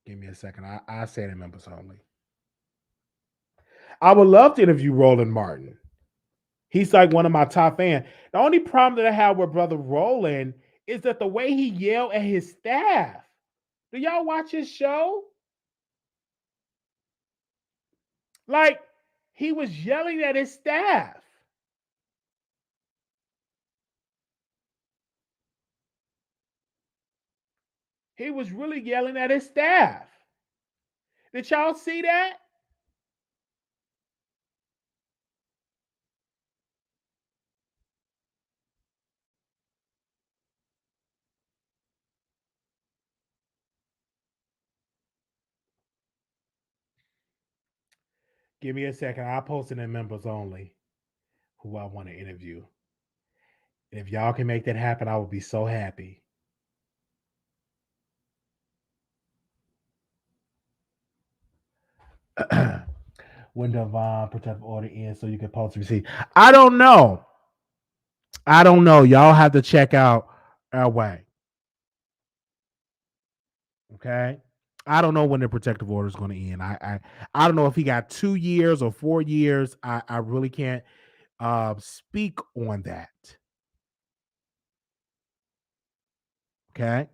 Give me a second. I say it in members only. I would love to interview Roland Martin. He's like one of my top fans. The only problem that I have with Brother Roland is that the way he yelled at his staff. Do y'all watch his show? Like, he was yelling at his staff. He was really yelling at his staff. Did y'all see that? Give me a second. I'll post it in members only who I want to interview. And if y'all can make that happen, I will be so happy. When the protective order ends so you can post receipt. I don't know. I don't know. Y'all have to check out our way. Okay. I don't know when the protective order is going to end. I don't know if he got 2 years or 4 years. I really can't speak on that. Okay.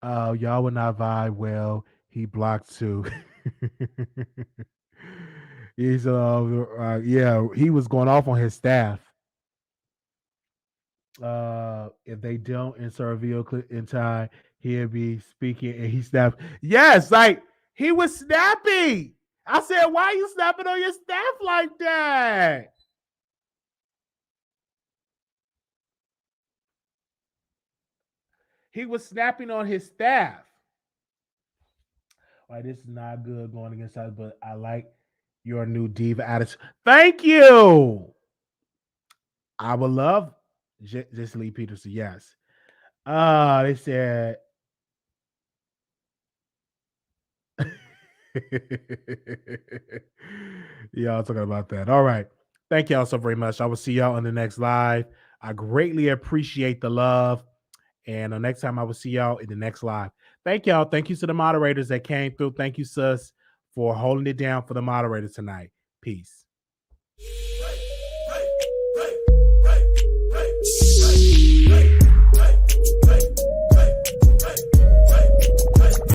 Y'all would not vibe well. He blocked too. He's yeah, he was going off on his staff. If they don't insert a video clip in time, he'll be speaking and he snapped. Yes, like he was snappy. I said, why are you snapping on your staff like that? He was snapping on his staff. All right, this is not good going against us, but I like your new diva attitude. Thank you. I would love just Lee Peterson. Yes. They said y'all talking about that. All right. Thank y'all so very much. I will see y'all on the next live. I greatly appreciate the love. And the next time I will see y'all in the next live. Thank y'all. Thank you to the moderators that came through. Thank you, sis, for holding it down for the moderators tonight. Peace.